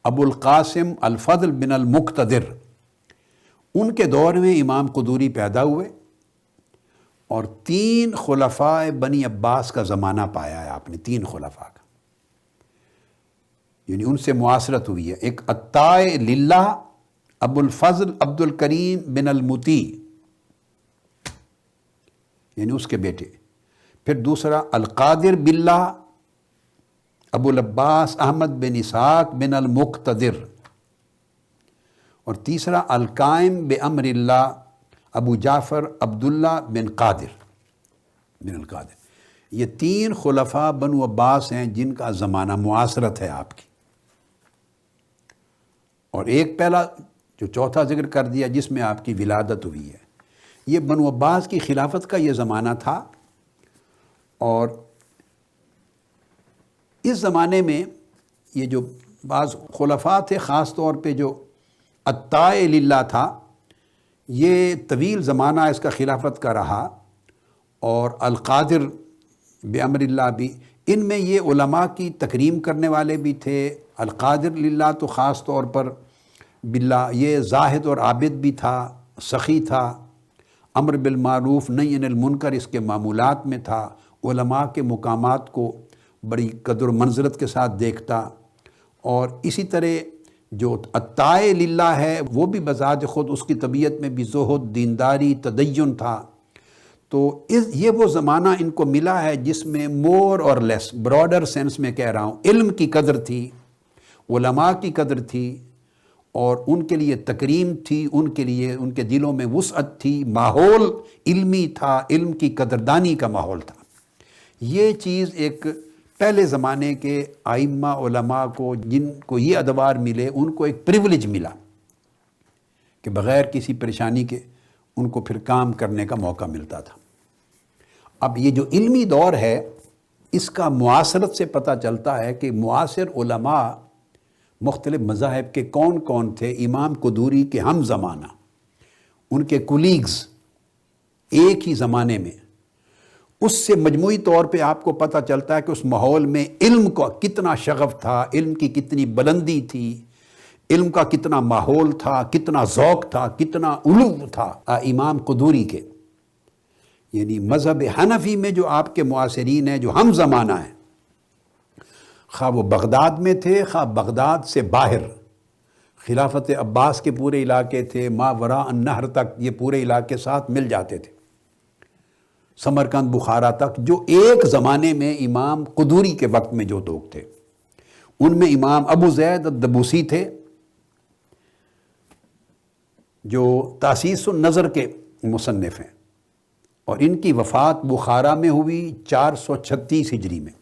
ابو القاسم الفضل بن المقتدر۔ ان کے دور میں امام قدوری پیدا ہوئے اور 3 خلفاء بنی عباس کا زمانہ پایا ہے آپ نے، 3 خلفاء کا، یعنی ان سے معاصرت ہوئی ہے۔ ایک عطاء للہ ابو الفضل عبد الکریم بن المطیع، یعنی اس کے بیٹے، پھر دوسرا القادر باللہ ابو العباس احمد بن اسحاق بن المقتدر، اور تیسرا القائم بامر اللہ ابو جعفر عبداللہ بن القادر۔ یہ 3 خلفاء بنو عباس ہیں جن کا زمانہ معاصرت ہے آپ کی، اور ایک پہلا جو چوتھا ذکر کر دیا جس میں آپ کی ولادت ہوئی ہے، یہ بنو عباس کی خلافت کا یہ زمانہ تھا۔ اور اس زمانے میں یہ جو بعض خلفاء تھے، خاص طور پہ جو عطاء للہ تھا، یہ طویل زمانہ اس کا خلافت کا رہا، اور القادر بامر اللہ بھی، ان میں یہ علماء کی تکریم کرنے والے بھی تھے۔ القادر للہ تو خاص طور پر باللہ یہ زاہد اور عابد بھی تھا، سخی تھا، امر بالمعروف نہی عن المنکر اس کے معمولات میں تھا، علماء کے مقامات کو بڑی قدر و منزلت کے ساتھ دیکھتا، اور اسی طرح جو عطاء للہ ہے وہ بھی بذات خود اس کی طبیعت میں بھی زہد، دینداری، تدین تھا۔ تو یہ وہ زمانہ ان کو ملا ہے جس میں مور اور لیس، براڈر سینس میں کہہ رہا ہوں، علم کی قدر تھی، علماء کی قدر تھی، اور ان کے لیے تکریم تھی، ان کے لیے ان کے دلوں میں وسعت تھی، ماحول علمی تھا، علم کی قدردانی کا ماحول تھا۔ یہ چیز ایک پہلے زمانے کے ائمہ علماء کو جن کو یہ ادوار ملے، ان کو ایک پریولیج ملا کہ بغیر کسی پریشانی کے ان کو پھر کام کرنے کا موقع ملتا تھا۔ اب یہ جو علمی دور ہے، اس کا معاصرت سے پتہ چلتا ہے کہ معاصر علماء مختلف مذاہب کے کون کون تھے امام قدوری کے ہم زمانہ، ان کے کولیگز ایک ہی زمانے میں۔ اس سے مجموعی طور پہ آپ کو پتہ چلتا ہے کہ اس ماحول میں علم کا کتنا شغف تھا، علم کی کتنی بلندی تھی، علم کا کتنا ماحول تھا، کتنا ذوق تھا، کتنا علو تھا امام قدوری کے۔ یعنی مذہب حنفی میں جو آپ کے معاصرین ہیں، جو ہم زمانہ ہیں، خواہ وہ بغداد میں تھے، خواہ بغداد سے باہر، خلافت عباس کے پورے علاقے تھے، ما وراء النہر تک یہ پورے علاقے ساتھ مل جاتے تھے، سمرقند بخارا تک، جو ایک زمانے میں امام قدوری کے وقت میں جو لوگ تھے، ان میں امام ابو زید الدبوسی تھے جو تاسیس النظر کے مصنف ہیں، اور ان کی وفات بخارا میں ہوئی 436 ہجری میں،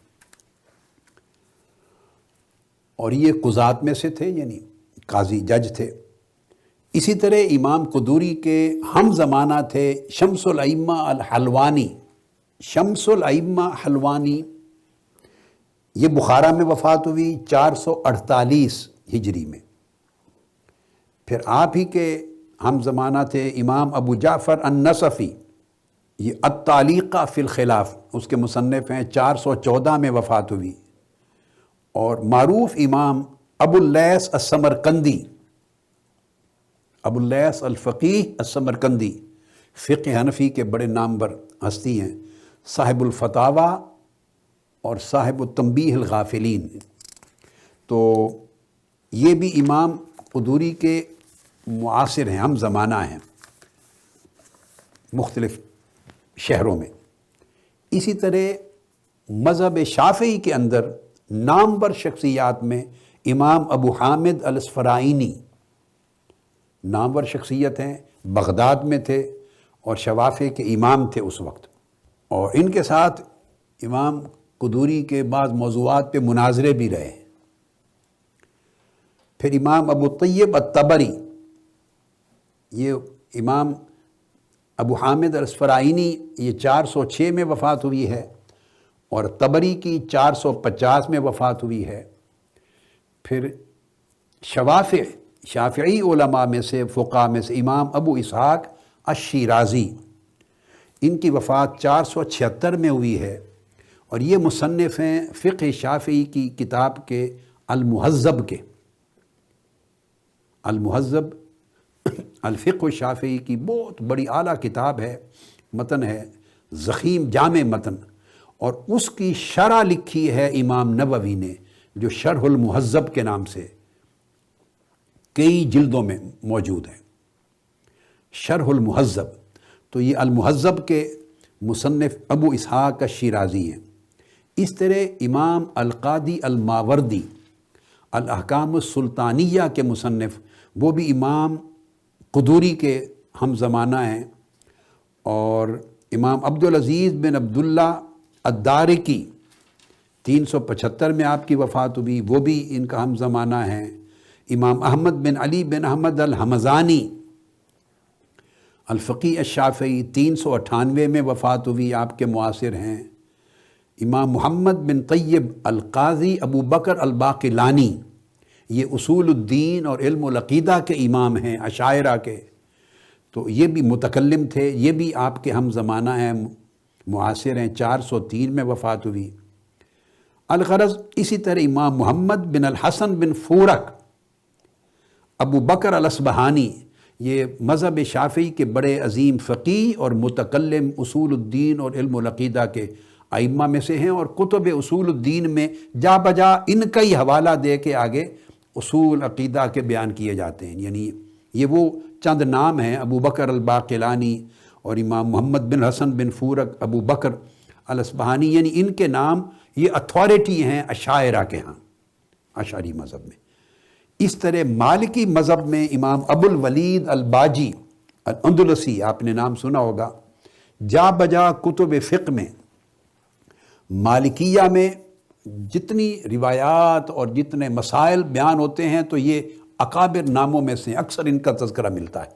اور یہ قضات میں سے تھے، یعنی قاضی جج تھے۔ اسی طرح امام قدوری کے ہم زمانہ تھے شمس الائمہ الحلوانی۔ شمس الائمہ حلوانی، یہ بخارا میں وفات ہوئی 448 ہجری میں۔ پھر آپ ہی کے ہم زمانہ تھے امام ابو جعفر النصفی، یہ التعلیقہ فی الخلاف اس کے مصنف ہیں، 414 میں وفات ہوئی۔ اور معروف امام ابو اللیث السمرقندی، ابو اللیث الفقیہ السمرقندی، فقہ حنفی کے بڑے نامور ہستی ہیں، صاحب الفتاوی اور صاحب التنبیہ الغافلین۔ تو یہ بھی امام قدوری کے معاصر ہیں، ہم زمانہ ہیں مختلف شہروں میں۔ اسی طرح مذہب شافعی کے اندر نامور شخصیات میں امام ابو حامد الاسفرائینی نامور شخصیت ہیں، بغداد میں تھے اور شوافع کے امام تھے اس وقت، اور ان کے ساتھ امام قدوری کے بعض موضوعات پہ مناظرے بھی رہے۔ پھر امام ابو طیب الطبری، یہ امام ابو حامد الاسفرائینی، یہ 406 میں وفات ہوئی ہے، اور طبری کی 450 میں وفات ہوئی ہے۔ پھر شافعی علماء میں سے، فقہاء میں سے امام ابو اسحاق الشیرازی، ان کی وفات 476 میں ہوئی ہے، اور یہ مصنف ہیں فقہ شافعی کی کتاب کے المہذب کے۔ المہذب الفقہ الشافعی کی بہت بڑی اعلیٰ کتاب ہے، متن ہے ضخیم جامع متن، اور اس کی شرح لکھی ہے امام نووی نے، جو شرح المہذب کے نام سے کئی جلدوں میں موجود ہے، شرح المہذب۔ تو یہ المہذب کے مصنف ابو اسحاق الشیرازی ہیں۔ اس طرح امام القاضی الماوردی، الاحکام السلطانیہ کے مصنف، وہ بھی امام قدوری کے ہم زمانہ ہیں، اور امام عبدالعزیز بن عبداللہ الدارقی 375 میں آپ کی وفات ہوئی، وہ بھی ان کا ہم زمانہ ہیں۔ امام احمد بن علی بن احمد الحمزانی الفقیہ الشافعی 398 میں وفات ہوئی، آپ کے معاصر ہیں۔ امام محمد بن طیب القاضی ابو بکر الباقلانی، یہ اصول الدین اور علم العقیدہ کے امام ہیں اشاعرہ کے، تو یہ بھی متکلم تھے، یہ بھی آپ کے ہم زمانہ ہیں، معاصر ہیں، 403 میں وفات ہوئی۔ الغرض اسی طرح امام محمد بن الحسن بن فورک ابو بکر الاصبہانی، یہ مذہب شافعی کے بڑے عظیم فقیہ اور متکلم اصول الدین اور علم العقیدہ کے ائمہ میں سے ہیں، اور کتب اصول الدین میں جا بجا ان کا ہی حوالہ دے کے آگے اصول عقیدہ کے بیان کیے جاتے ہیں۔ یعنی یہ وہ چند نام ہیں، ابو بکر الباقلانی اور امام محمد بن حسن بن فورک ابو بکر الاصبہانی، یعنی ان کے نام یہ اتھارٹی ہیں اشاعرہ کے ہاں، اشعری مذہب میں۔ اس طرح مالکی مذہب میں امام ابو الولید الباجی الاندلسی، آپ نے نام سنا ہوگا، جا بجا کتب فقہ میں مالکیہ میں جتنی روایات اور جتنے مسائل بیان ہوتے ہیں تو یہ اکابر ناموں میں سے اکثر ان کا تذکرہ ملتا ہے۔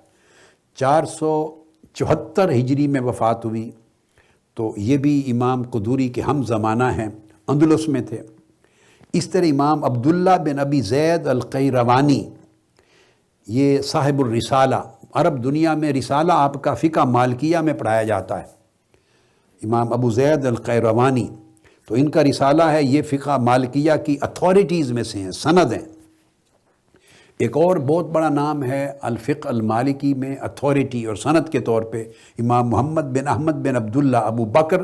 474 ہجری میں وفات ہوئی، تو یہ بھی امام قدوری کے ہم زمانہ ہیں، اندلس میں تھے۔ اس طرح امام عبداللہ بن ابی زید القیروانی، یہ صاحب الرسالہ، عرب دنیا میں رسالہ آپ کا فقہ مالکیہ میں پڑھایا جاتا ہے، امام ابو زید القیروانی، تو ان کا رسالہ ہے، یہ فقہ مالکیہ کی اتھارٹیز میں سے ہیں، سند ہیں۔ ایک اور بہت بڑا نام ہے الفقہ المالکی میں اتھارٹی اور سند کے طور پہ امام محمد بن احمد بن عبداللہ ابو بکر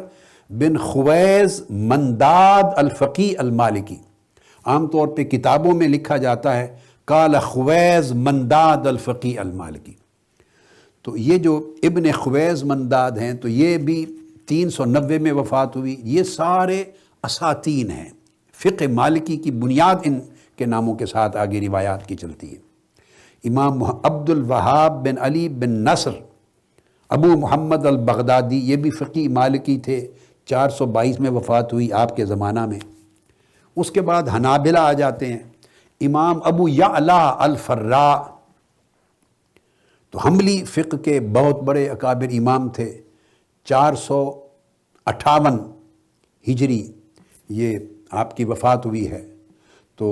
بن خویز منداد الفقی المالکی۔ عام طور پہ کتابوں میں لکھا جاتا ہے قال خویز منداد الفقی المالکی۔ تو یہ جو ابن خویز منداد ہیں تو یہ بھی 390 میں وفات ہوئی۔ یہ سارے اساتین ہیں، فقہ مالکی کی بنیاد ان کے ناموں کے ساتھ آگے روایات کی چلتی ہے۔ امام عبد الوہاب بن علی بن نصر ابو محمد البغدادی، یہ بھی فقی مالکی تھے، 422 میں وفات ہوئی آپ کے زمانہ میں۔ اس کے بعد حنابلہ آ جاتے ہیں، امام ابو یعلا الفراء، تو حنبلی فقہ کے بہت بڑے اکابر امام تھے، 458 ہجری یہ آپ کی وفات ہوئی ہے، تو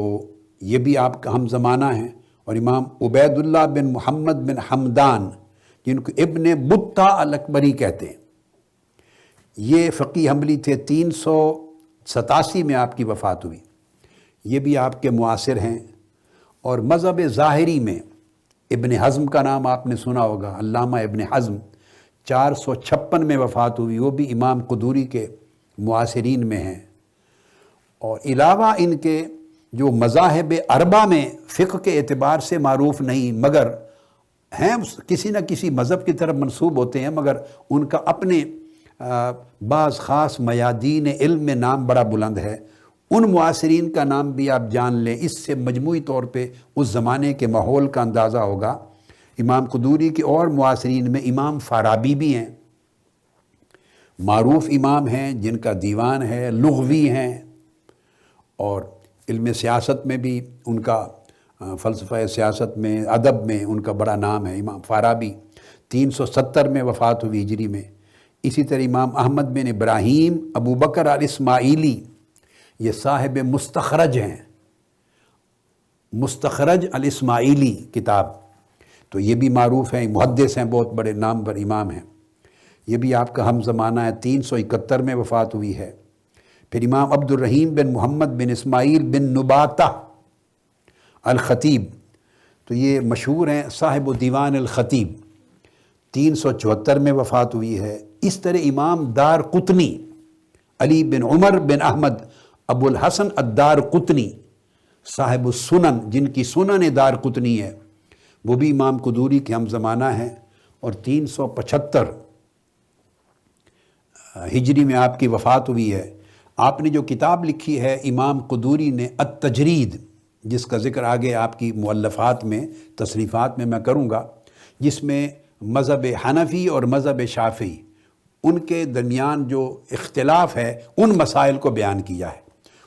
یہ بھی آپ کا ہم زمانہ ہیں۔ اور امام عبید اللہ بن محمد بن حمدان، جن کو ابن بطہ الاکبری کہتے ہیں، یہ فقی حنبلی تھے، 387 میں آپ کی وفات ہوئی، یہ بھی آپ کے معاصر ہیں۔ اور مذہب ظاہری میں ابن حزم کا نام آپ نے سنا ہوگا، علامہ ابن حزم، 456 میں وفات ہوئی، وہ بھی امام قدوری کے معاصرین میں ہیں۔ اور علاوہ ان کے جو مذاہب اربعہ میں فقہ کے اعتبار سے معروف نہیں، مگر ہیں کسی نہ کسی مذہب کی طرف منسوب ہوتے ہیں، مگر ان کا اپنے بعض خاص میادین علم میں نام بڑا بلند ہے، ان معاصرین کا نام بھی آپ جان لیں، اس سے مجموعی طور پہ اس زمانے کے ماحول کا اندازہ ہوگا۔ امام قدوری کے اور معاصرین میں امام فارابی بھی ہیں، معروف امام ہیں جن کا دیوان ہے، لغوی ہیں، اور علم سیاست میں بھی ان کا، فلسفہ سیاست میں، ادب میں ان کا بڑا نام ہے۔ امام فارابی 370 میں وفات ہوئی ہجری میں۔ اسی طرح امام احمد بن ابراہیم ابو بکر الاسماعیلی، یہ صاحب مستخرج ہیں، مستخرج الاسماعیلی کتاب، تو یہ بھی معروف ہیں، محدث ہیں، بہت بڑے نام پر امام ہیں، یہ بھی آپ کا ہم زمانہ ہے، 371 میں وفات ہوئی ہے۔ پھر امام عبد الرحیم بن محمد بن اسماعیل بن نباتہ الخطیب، تو یہ مشہور ہیں، صاحب دیوان الخطیب، 374 میں وفات ہوئی ہے۔ اس طرح امام دار قطنی علی بن عمر بن احمد ابو الحسن الدار قطنی، صاحب السنن، جن کی سنن دار قطنی ہے، وہ بھی امام قدوری کے ہم زمانہ ہیں، اور 375 ہجری میں آپ کی وفات ہوئی ہے۔ آپ نے جو کتاب لکھی ہے امام قدوری نے، التجرید، جس کا ذکر آگے آپ کی مؤلفات میں، تصریفات میں کروں گا، جس میں مذہب حنفی اور مذہب شافعی ان کے درمیان جو اختلاف ہے ان مسائل کو بیان کیا ہے۔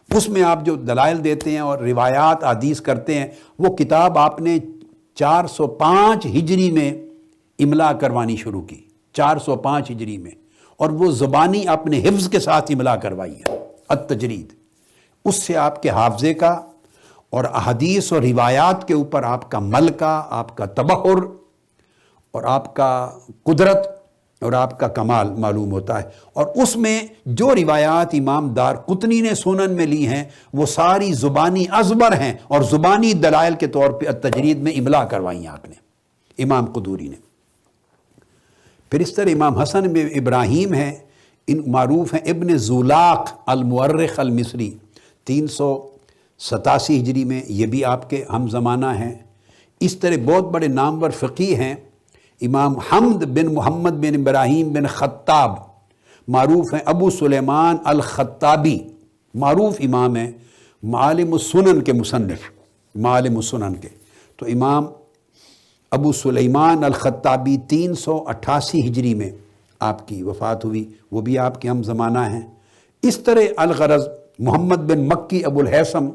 اس میں آپ جو دلائل دیتے ہیں اور روایات حدیث کرتے ہیں، وہ کتاب آپ نے 405 ہجری میں املا کروانی شروع کی، 405 ہجری میں، اور وہ زبانی اپنے حفظ کے ساتھ املا کروائی ہے، التجرید۔ اس سے آپ کے حافظے کا اور احادیث اور روایات کے اوپر آپ کا ملکہ، آپ کا تبحر اور آپ کا قدرت اور آپ کا کمال معلوم ہوتا ہے۔ اور اس میں جو روایات امام دار قطنی نے سنن میں لی ہیں، وہ ساری زبانی ازبر ہیں، اور زبانی دلائل کے طور پہ التجرید میں املا کروائی ہیں آپ نے، امام قدوری نے۔ پھر اس طرح امام حسن بن ابراہیم ہیں، ان معروف ہیں ابن زولاق المؤرخ المصری، 387 ہجری میں، یہ بھی آپ کے ہم زمانہ ہیں۔ اس طرح بہت بڑے نامور فقی ہیں، امام حمد بن محمد بن ابراہیم بن خطاب، معروف ہیں ابو سلیمان الخطابی، معروف امام ہیں، معالم السنن کے مصنف، معالم السنن کے، تو امام ابو سلیمان الخطابی 388 ہجری میں آپ کی وفات ہوئی، وہ بھی آپ کے ہم زمانہ ہیں۔ اس طرح الغرض محمد بن مکی ابو الحیثم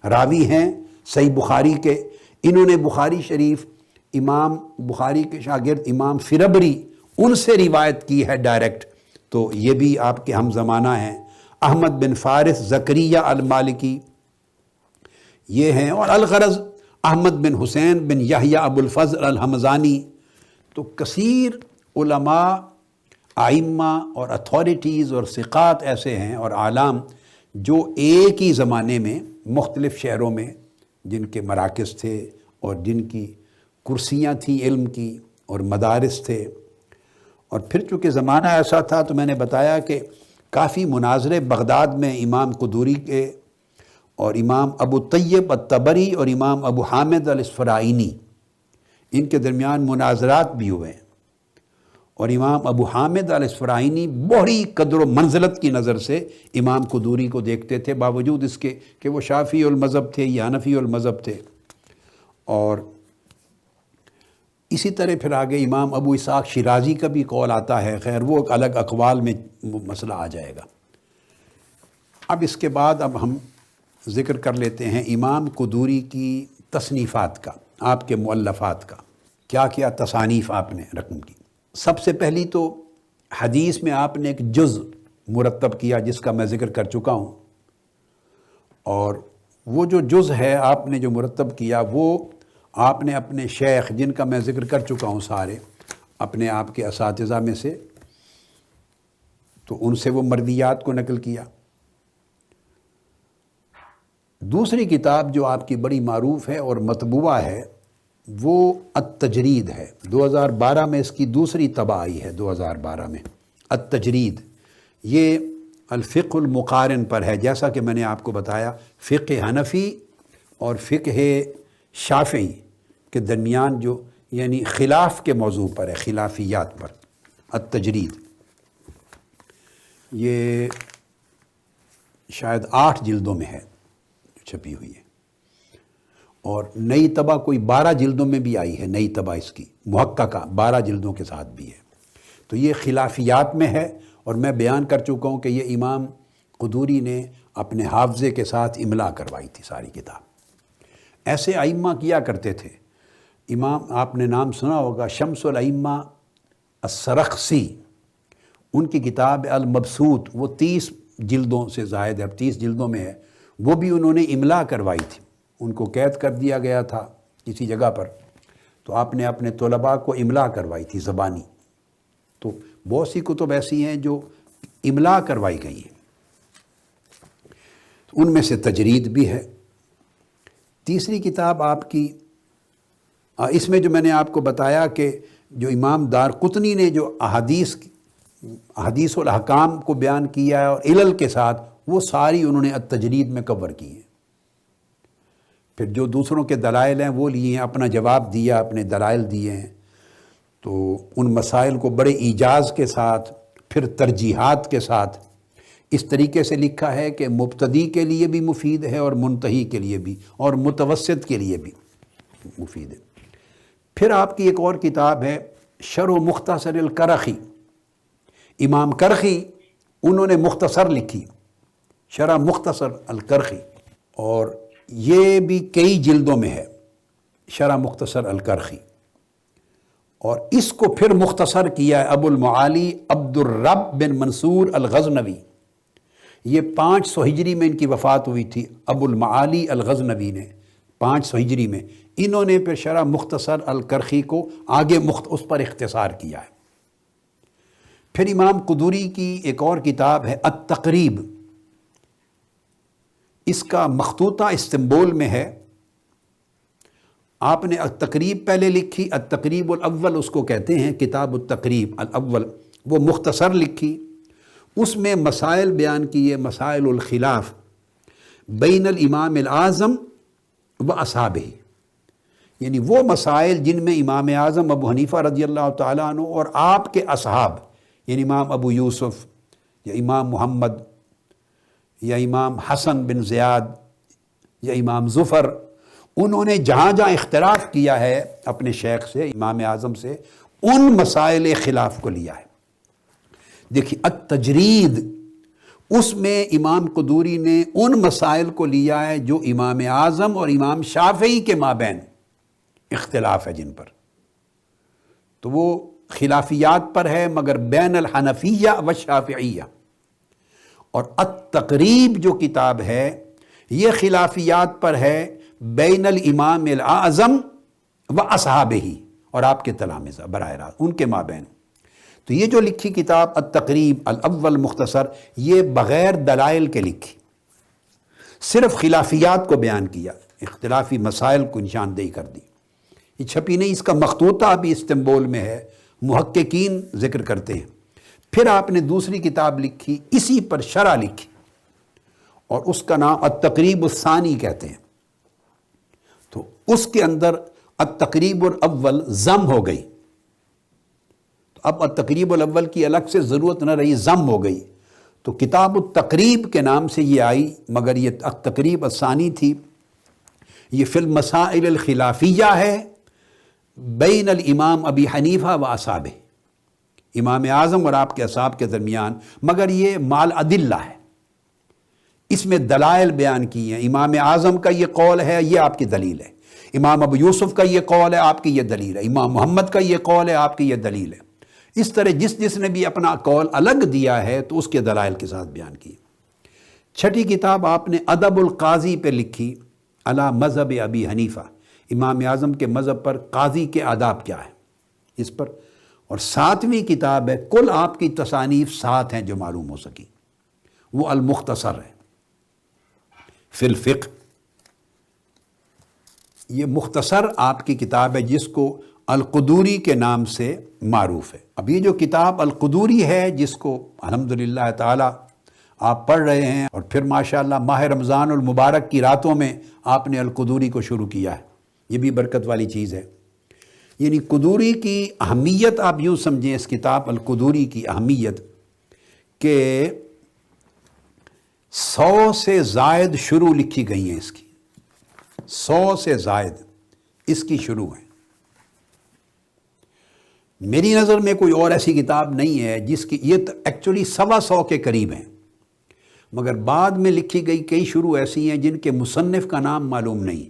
راوی ہیں صحیح بخاری کے، انہوں نے بخاری شریف امام بخاری کے شاگرد امام فربری ان سے روایت کی ہے ڈائریکٹ، تو یہ بھی آپ کے ہم زمانہ ہیں۔ احمد بن فارس زکریہ المالکی یہ ہیں، اور الغرض احمد بن حسین بن یحییٰ ابو الفضل الحمزانی، تو کثیر علماء، ائمہ اور اتھارٹیز اور ثقات ایسے ہیں اور اعلام جو ایک ہی زمانے میں مختلف شہروں میں جن کے مراکز تھے اور جن کی کرسیاں تھیں علم کی اور مدارس تھے۔ اور پھر چونکہ زمانہ ایسا تھا تو میں نے بتایا کہ کافی مناظرے بغداد میں امام قدوری کے اور امام ابو طیب الطبری اور امام ابو حامد الاسفرائینی، ان کے درمیان مناظرات بھی ہوئے ہیں، اور امام ابو حامد الاسفرائینی بڑی قدر و منزلت کی نظر سے امام قدوری کو دیکھتے تھے، باوجود اس کے کہ وہ شافعی المذہب تھے یا حنفی المذہب تھے۔ اور اسی طرح پھر آگے امام ابو اسحاق شیرازی کا بھی قول آتا ہے، خیر وہ ایک الگ اقوال میں مسئلہ آ جائے گا۔ اب اس کے بعد اب ہم ذکر کر لیتے ہیں امام قدوری کی تصنیفات کا، آپ کے مؤلفات کا، کیا کیا تصانیف آپ نے رقم کی۔ سب سے پہلی تو حدیث میں آپ نے ایک جز مرتب کیا جس کا میں ذکر کر چکا ہوں، اور وہ جو جز ہے آپ نے جو مرتب کیا وہ آپ نے اپنے شیخ، جن کا میں ذکر کر چکا ہوں سارے، اپنے آپ کے اساتذہ میں سے، تو ان سے وہ مرویات کو نقل کیا۔ دوسری کتاب جو آپ کی بڑی معروف ہے اور مطبوعہ ہے وہ التجرید ہے، 2012 میں اس کی دوسری طبع آئی ہے، 2012 میں التجرید۔ یہ الفقہ المقارن پر ہے، جیسا کہ میں نے آپ کو بتایا فقہ حنفی اور فقہ شافعی کے درمیان جو یعنی خلاف کے موضوع پر ہے، خلافیات پر، التجرید۔ یہ شاید 8 جلدوں میں ہے چھپی ہوئی ہے، اور نئی طبع کوئی 12 جلدوں میں بھی آئی ہے، نئی طبع اس کی محققہ 12 جلدوں کے ساتھ بھی ہے۔ تو یہ خلافیات میں ہے، اور میں بیان کر چکا ہوں کہ یہ امام قدوری نے اپنے حافظے کے ساتھ املا کروائی تھی ساری کتاب۔ ایسے ائمہ کیا کرتے تھے۔ امام، آپ نے نام سنا ہوگا شمس الائمہ السرخسی، ان کی کتاب المبسوط، وہ 30 جلدوں سے زائد ہے، اب 30 جلدوں میں ہے، وہ بھی انہوں نے املا کروائی تھی۔ ان کو قید کر دیا گیا تھا کسی جگہ پر، تو آپ نے اپنے طلباء کو املا کروائی تھی زبانی۔ تو بہت سی کتب ایسی ہیں جو املا کروائی گئی ہیں، ان میں سے تجرید بھی ہے۔ تیسری کتاب آپ کی، اس میں جو میں نے آپ کو بتایا کہ جو امام دارقطنی نے جو احادیث الاحکام کو بیان کیا ہے اور علل کے ساتھ، وہ ساری انہوں نے التجرید میں کور کی ہیں۔ پھر جو دوسروں کے دلائل ہیں وہ لیے ہیں، اپنا جواب دیا، اپنے دلائل دیے ہیں، تو ان مسائل کو بڑے ایجاز کے ساتھ، پھر ترجیحات کے ساتھ اس طریقے سے لکھا ہے کہ مبتدی کے لیے بھی مفید ہے اور منتہی کے لیے بھی، اور متوسط کے لیے بھی مفید ہے۔ پھر آپ کی ایک اور کتاب ہے شرح مختصر الکرخی، امام کرخی انہوں نے مختصر لکھی، شرح مختصر الکرخی، اور یہ بھی کئی جلدوں میں ہے، شرح مختصر الکرخی۔ اور اس کو پھر مختصر کیا ہے ابو المعالی عبد الرب بن منصور الغزنوی۔ یہ 500 ہجری میں ان کی وفات ہوئی تھی، ابو المعالی الغزنوی نے 500 ہجری میں۔ انہوں نے پھر شرح مختصر الکرخی کو آگے اس پر اختصار کیا ہے۔ پھر امام قدوری کی ایک اور کتاب ہے التقریب، اس کا مخطوطہ استنبول میں ہے۔ آپ نے التقریب پہلے لکھی، التقریب الاول اس کو کہتے ہیں، کتاب التقریب الاول، وہ مختصر لکھی، اس میں مسائل بیان کیے، مسائل الخلاف بین الامام الاعظم و اصحابہ، یعنی وہ مسائل جن میں امام اعظم ابو حنیفہ رضی اللہ تعالیٰ عنہ اور آپ کے اصحاب، یعنی امام ابو یوسف یا امام محمد یا امام حسن بن زیاد یا امام ظفر، انہوں نے جہاں جہاں اختلاف کیا ہے اپنے شیخ سے، امام اعظم سے، ان مسائل خلاف کو لیا ہے۔ دیکھیے التجرید، اس میں امام قدوری نے ان مسائل کو لیا ہے جو امام اعظم اور امام شافعی کے مابین اختلاف ہے جن پر، تو وہ خلافیات پر ہے مگر بین الحنفیہ و شافعیہ۔ اور التقریب جو کتاب ہے یہ خلافیات پر ہے بین الامام الاعظم و اصحابہ، اور آپ کے تلامذہ براہ راست ان کے مابین۔ تو یہ جو لکھی کتاب التقریب الاول مختصر، یہ بغیر دلائل کے لکھی، صرف خلافیات کو بیان کیا، اختلافی مسائل کو نشاندہی کر دی۔ یہ چھپی نہیں، اس کا مخطوطہ بھی استنبول میں ہے، محققین ذکر کرتے ہیں۔ پھر آپ نے دوسری کتاب لکھی، اسی پر شرح لکھی، اور اس کا نام التقریب الثانی کہتے ہیں۔ تو اس کے اندر التقریب الاول ضم ہو گئی، تو اب التقریب الاول کی الگ سے ضرورت نہ رہی، ضم ہو گئی، تو کتاب التقریب کے نام سے یہ آئی، مگر یہ التقریب الثانی تھی۔ یہ فی المسائل الخلافیہ ہے، بین الامام ابی حنیفہ و اصحابہ، امام اعظم اور آپ کے اصحاب کے درمیان، مگر یہ مال ادلہ ہے، اس میں دلائل بیان کی ہیں۔ امام اعظم کا یہ قول ہے، یہ آپ کی دلیل ہے، امام ابو یوسف کا یہ قول ہے، آپ کی یہ دلیل ہے، امام محمد کا یہ قول ہے، آپ کی یہ دلیل ہے۔ اس طرح جس نے بھی اپنا قول الگ دیا ہے تو اس کے دلائل کے ساتھ بیان کی۔ چھٹی کتاب آپ نے ادب القاضی پہ لکھی، علی مذہب ابی حنیفہ، امام اعظم کے مذہب پر قاضی کے آداب کیا ہے، اس پر۔ اور ساتویں کتاب ہے، کل آپ کی تصانیف 7 ہیں جو معلوم ہو سکی، وہ المختصر ہے فی الفقہ۔ یہ مختصر آپ کی کتاب ہے جس کو القدوری کے نام سے معروف ہے۔ اب یہ جو کتاب القدوری ہے جس کو الحمدللہ تعالی آپ پڑھ رہے ہیں، اور پھر ماشاءاللہ ماہ رمضان المبارک کی راتوں میں آپ نے القدوری کو شروع کیا ہے، یہ بھی برکت والی چیز ہے۔ یعنی قدوری کی اہمیت آپ یوں سمجھیں، اس کتاب القدوری کی اہمیت کہ 100 سے زائد شروع لکھی گئی ہیں، اس کی 100 سے زائد اس کی شروع ہیں۔ میری نظر میں کوئی اور ایسی کتاب نہیں ہے جس کی، یہ ایکچولی 125 کے قریب ہیں، مگر بعد میں لکھی گئی کئی شروع ایسی ہیں جن کے مصنف کا نام معلوم نہیں،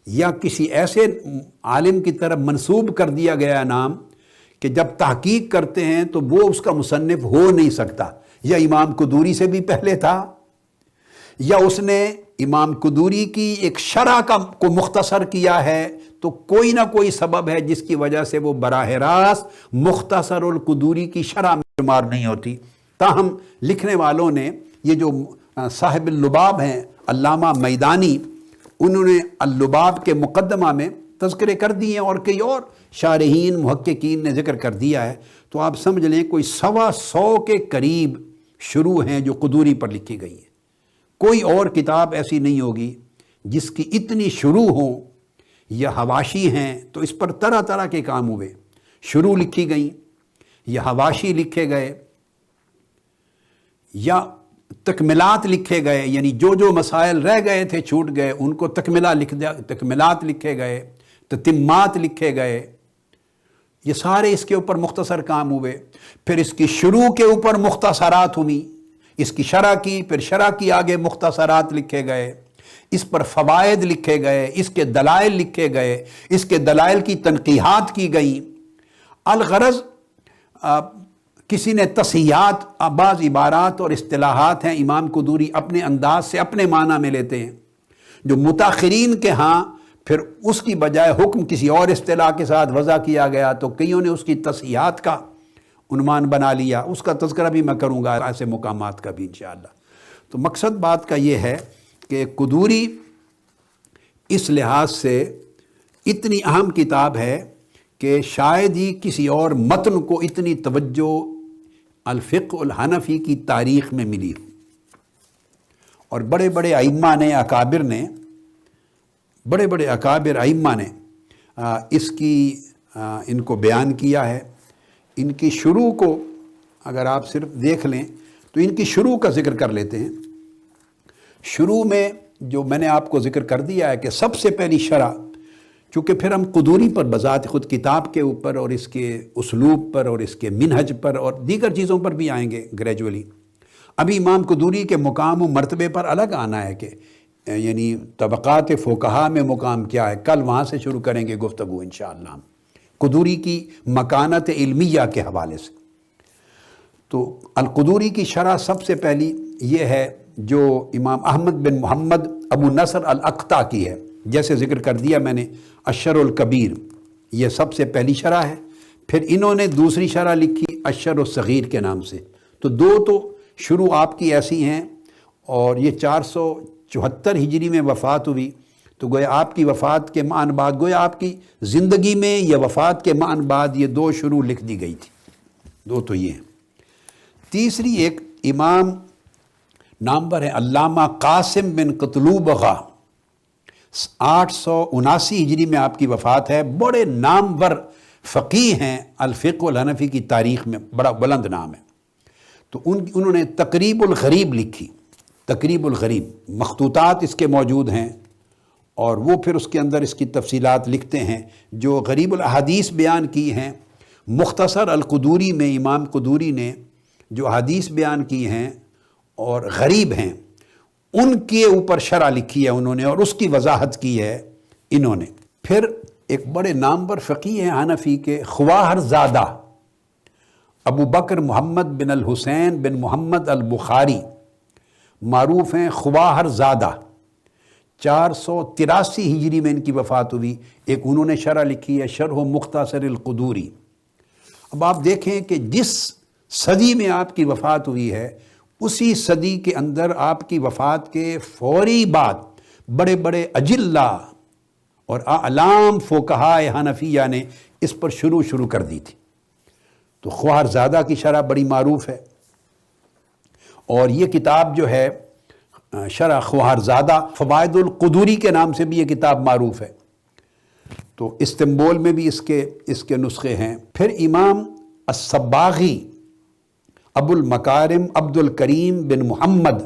یا کسی ایسے عالم کی طرف منسوب کر دیا گیا نام کہ جب تحقیق کرتے ہیں تو وہ اس کا مصنف ہو نہیں سکتا، یا امام قدوری سے بھی پہلے تھا، یا اس نے امام قدوری کی ایک شرح کو مختصر کیا ہے، تو کوئی نہ کوئی سبب ہے جس کی وجہ سے وہ براہ راست مختصر القدوری کی شرح میں شمار نہیں ہوتی۔ تاہم لکھنے والوں نے، یہ جو صاحب اللباب ہیں علامہ میدانی، انہوں نے اللباب کے مقدمہ میں تذکرے کر دیے ہیں، اور کئی اور شارحین محققین نے ذکر کر دیا ہے، تو آپ سمجھ لیں کوئی 125 کے قریب شروع ہیں جو قدوری پر لکھی گئی ہیں۔ کوئی اور کتاب ایسی نہیں ہوگی جس کی اتنی شروع ہوں، یا حواشی ہیں تو اس پر طرح طرح کے کام ہوئے، شروع لکھی گئیں یا حواشی لکھے گئے یا تکملات لکھے گئے، یعنی جو جو مسائل رہ گئے تھے چھوٹ گئے ان کو تکملات لکھے گئے، تتمات لکھے گئے، یہ سارے اس کے اوپر مختصر کام ہوئے۔ پھر اس کی شروع کے اوپر مختصرات ہوئی، اس کی شرح کی، پھر شرح کی آگے مختصرات لکھے گئے، اس پر فوائد لکھے گئے، اس کے دلائل لکھے گئے، اس کے دلائل کی تنقیحات کی گئیں۔ الغرض کسی نے تصحیحات، بعض عبارات اور اصطلاحات ہیں امام قدوری اپنے انداز سے اپنے معنی میں لیتے ہیں، جو متاخرین کے ہاں پھر اس کی بجائے حکم کسی اور اصطلاح کے ساتھ وضع کیا گیا، تو کئیوں نے اس کی تصحیحات کا عنوان بنا لیا، اس کا تذکرہ بھی میں کروں گا، ایسے مقامات کا بھی انشاءاللہ۔ تو مقصد بات کا یہ ہے کہ قدوری اس لحاظ سے اتنی اہم کتاب ہے کہ شاید ہی کسی اور متن کو اتنی توجہ الفقہ الحنفی کی تاریخ میں ملی ہو، اور بڑے بڑے ائمہ نے، اکابر نے، بڑے بڑے اکابر ائمہ نے اس کی ان کو بیان کیا ہے۔ ان کی شروع کو اگر آپ صرف دیکھ لیں تو ان کی شروع کا ذکر کر لیتے ہیں۔ شروع میں جو میں نے آپ کو ذکر کر دیا ہے کہ سب سے پہلی شرح، چونکہ پھر ہم قدوری پر بذات خود کتاب کے اوپر اور اس کے اسلوب پر اور اس کے منہج پر اور دیگر چیزوں پر بھی آئیں گے گریجولی۔ ابھی امام قدوری کے مقام و مرتبے پر الگ آنا ہے کہ یعنی طبقات فقہا میں مقام کیا ہے، کل وہاں سے شروع کریں گے گفتگو انشاءاللہ قدوری کی مکانت علمیہ کے حوالے سے۔ تو القدوری کی شرح سب سے پہلی یہ ہے جو امام احمد بن محمد ابو نصر الاقطع کی ہے، جیسے ذکر کر دیا میں نے، الشرح الکبیر، یہ سب سے پہلی شرح ہے۔ پھر انہوں نے دوسری شرح لکھی الشرح الصغیر کے نام سے۔ تو دو تو شروع آپ کی ایسی ہیں، اور یہ 474 ہجری میں وفات ہوئی، تو گویا آپ کی وفات کے ماہ بعد، گویا آپ کی زندگی میں یا وفات کے ماہ بعد یہ دو شروع لکھ دی گئی تھی، دو تو یہ ہیں۔ تیسری ایک امام نامور ہے علامہ قاسم بن قتلوبغہ، 879 ہجری میں آپ کی وفات ہے، بڑے نامور فقیہ ہیں الفقہ الحنفی کی تاریخ میں، بڑا بلند نام ہے۔ تو انہوں نے تقریب الغریب لکھی، تقریب الغریب، مخطوطات اس کے موجود ہیں، اور وہ پھر اس کے اندر اس کی تفصیلات لکھتے ہیں. جو غریب الاحادیث بیان کی ہیں مختصر القدوری میں امام قدوری نے جو حدیث بیان کی ہیں اور غریب ہیں ان کے اوپر شرح لکھی ہے انہوں نے اور اس کی وضاحت کی ہے انہوں نے. پھر ایک بڑے نامور فقیہ ہیں حنفی کے خواہر زادہ ابو بکر محمد بن الحسین بن محمد البخاری، معروف ہیں خواہر زادہ. 483 ہجری میں ان کی وفات ہوئی. ایک انہوں نے شرح لکھی ہے شرح مختصر القدوری. اب آپ دیکھیں کہ جس صدی میں آپ کی وفات ہوئی ہے اسی صدی کے اندر آپ کی وفات کے فوری بعد بڑے بڑے اجلہ اور اعلام فقہاء حنفیہ نے اس پر شروع کر دی تھی. تو خواہر زادہ کی شرح بڑی معروف ہے اور یہ کتاب جو ہے شرح خواہر زادہ فوائد القدوری کے نام سے بھی یہ کتاب معروف ہے. تو استنبول میں بھی اس کے نسخے ہیں. پھر امام الصباغی ابو المکارم عبد الکریم بن محمد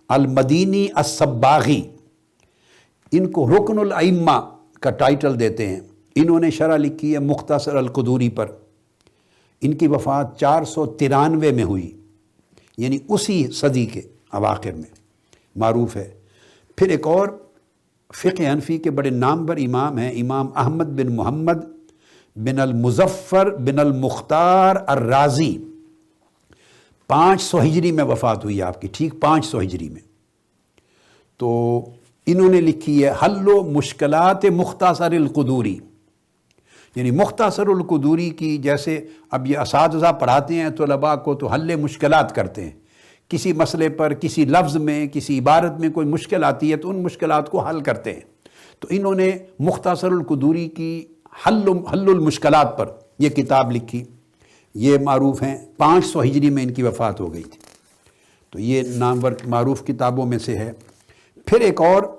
المدینی الصباغی، ان کو رکن الائمہ کا ٹائٹل دیتے ہیں. انہوں نے شرح لکھی ہے مختصر القدوری پر. ان کی وفات 493 میں ہوئی، یعنی اسی صدی کے اواخر میں، معروف ہے. پھر ایک اور فقہ حنفی کے بڑے نامور امام ہیں امام احمد بن محمد بن المظفر بن المختار الرازی. 500 ہجری میں وفات ہوئی آپ کی، ٹھیک 500 ہجری میں. تو انہوں نے لکھی ہے حل و مشکلات مختصر القدوری، یعنی مختصر القدوری کی جیسے اب یہ اساتذہ پڑھاتے ہیں طلباء کو تو حل مشکلات کرتے ہیں. کسی مسئلے پر کسی لفظ میں کسی عبارت میں کوئی مشکل آتی ہے تو ان مشکلات کو حل کرتے ہیں. تو انہوں نے مختصر القدوری کی حل المشکلات پر یہ کتاب لکھی. یہ معروف ہیں. 500 ہجری میں ان کی وفات ہو گئی تھی. تو یہ نامور معروف کتابوں میں سے ہے. پھر ایک اور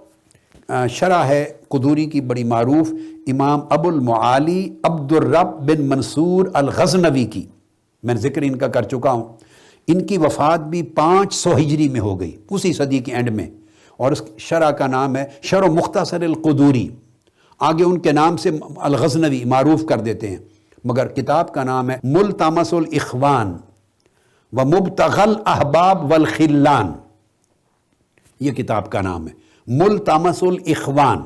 شرح ہے قدوری کی بڑی معروف امام ابو المعالی عبد الرب بن منصور الغزنوی کی. میں ذکر ان کا کر چکا ہوں. ان کی وفات بھی 500 ہجری میں ہو گئی، اسی صدی کے اینڈ میں. اور اس شرح کا نام ہے شرح مختصر القدوری. آگے ان کے نام سے الغزنوی معروف کر دیتے ہیں، مگر کتاب کا نام ہے ملتمس الاخوان و مبتغى الاحباب والخلان. یہ کتاب کا نام ہے ملتمس الاخوان.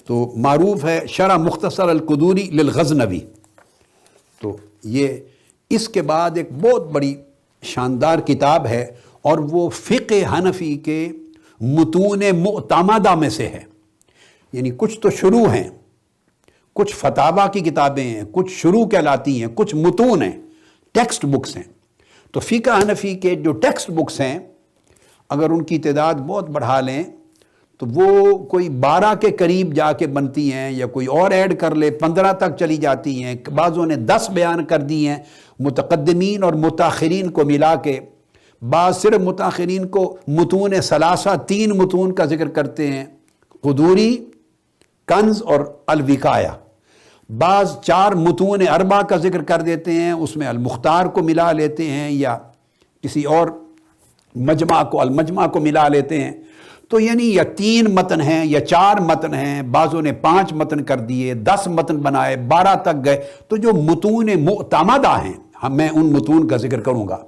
تو معروف ہے شرح مختصر القدوری للغزنوی. تو یہ اس کے بعد ایک بہت بڑی شاندار کتاب ہے اور وہ فقہ حنفی کے متون معتمدہ میں سے ہے. یعنی کچھ تو شروع ہیں، کچھ فتاویٰ کی کتابیں ہیں، کچھ شروع کہلاتی ہیں، کچھ متون ہیں، ٹیکسٹ بکس ہیں. تو فقہ حنفی کے جو ٹیکسٹ بکس ہیں اگر ان کی تعداد بہت بڑھا لیں تو وہ کوئی 12 کے قریب جا کے بنتی ہیں، یا کوئی اور ایڈ کر لے 15 تک چلی جاتی ہیں. بعضوں نے 10 بیان کر دی ہیں متقدمین اور متاخرین کو ملا کے. بعض صرف متاخرین کو متون ثلاثہ 3 متون کا ذکر کرتے ہیں، قدوری، کنز اور الوقایہ. بعض 4 متون اربع کا ذکر کر دیتے ہیں، اس میں المختار کو ملا لیتے ہیں یا کسی اور مجمع کو المجمع کو ملا لیتے ہیں. تو یعنی یا 3 متن ہیں یا 4 متن ہیں، بعضوں نے 5 متن کر دیے، 10 متن بنائے، 12 تک گئے. تو جو متون معتمدہ ہیں میں ان متون کا ذکر کروں گا.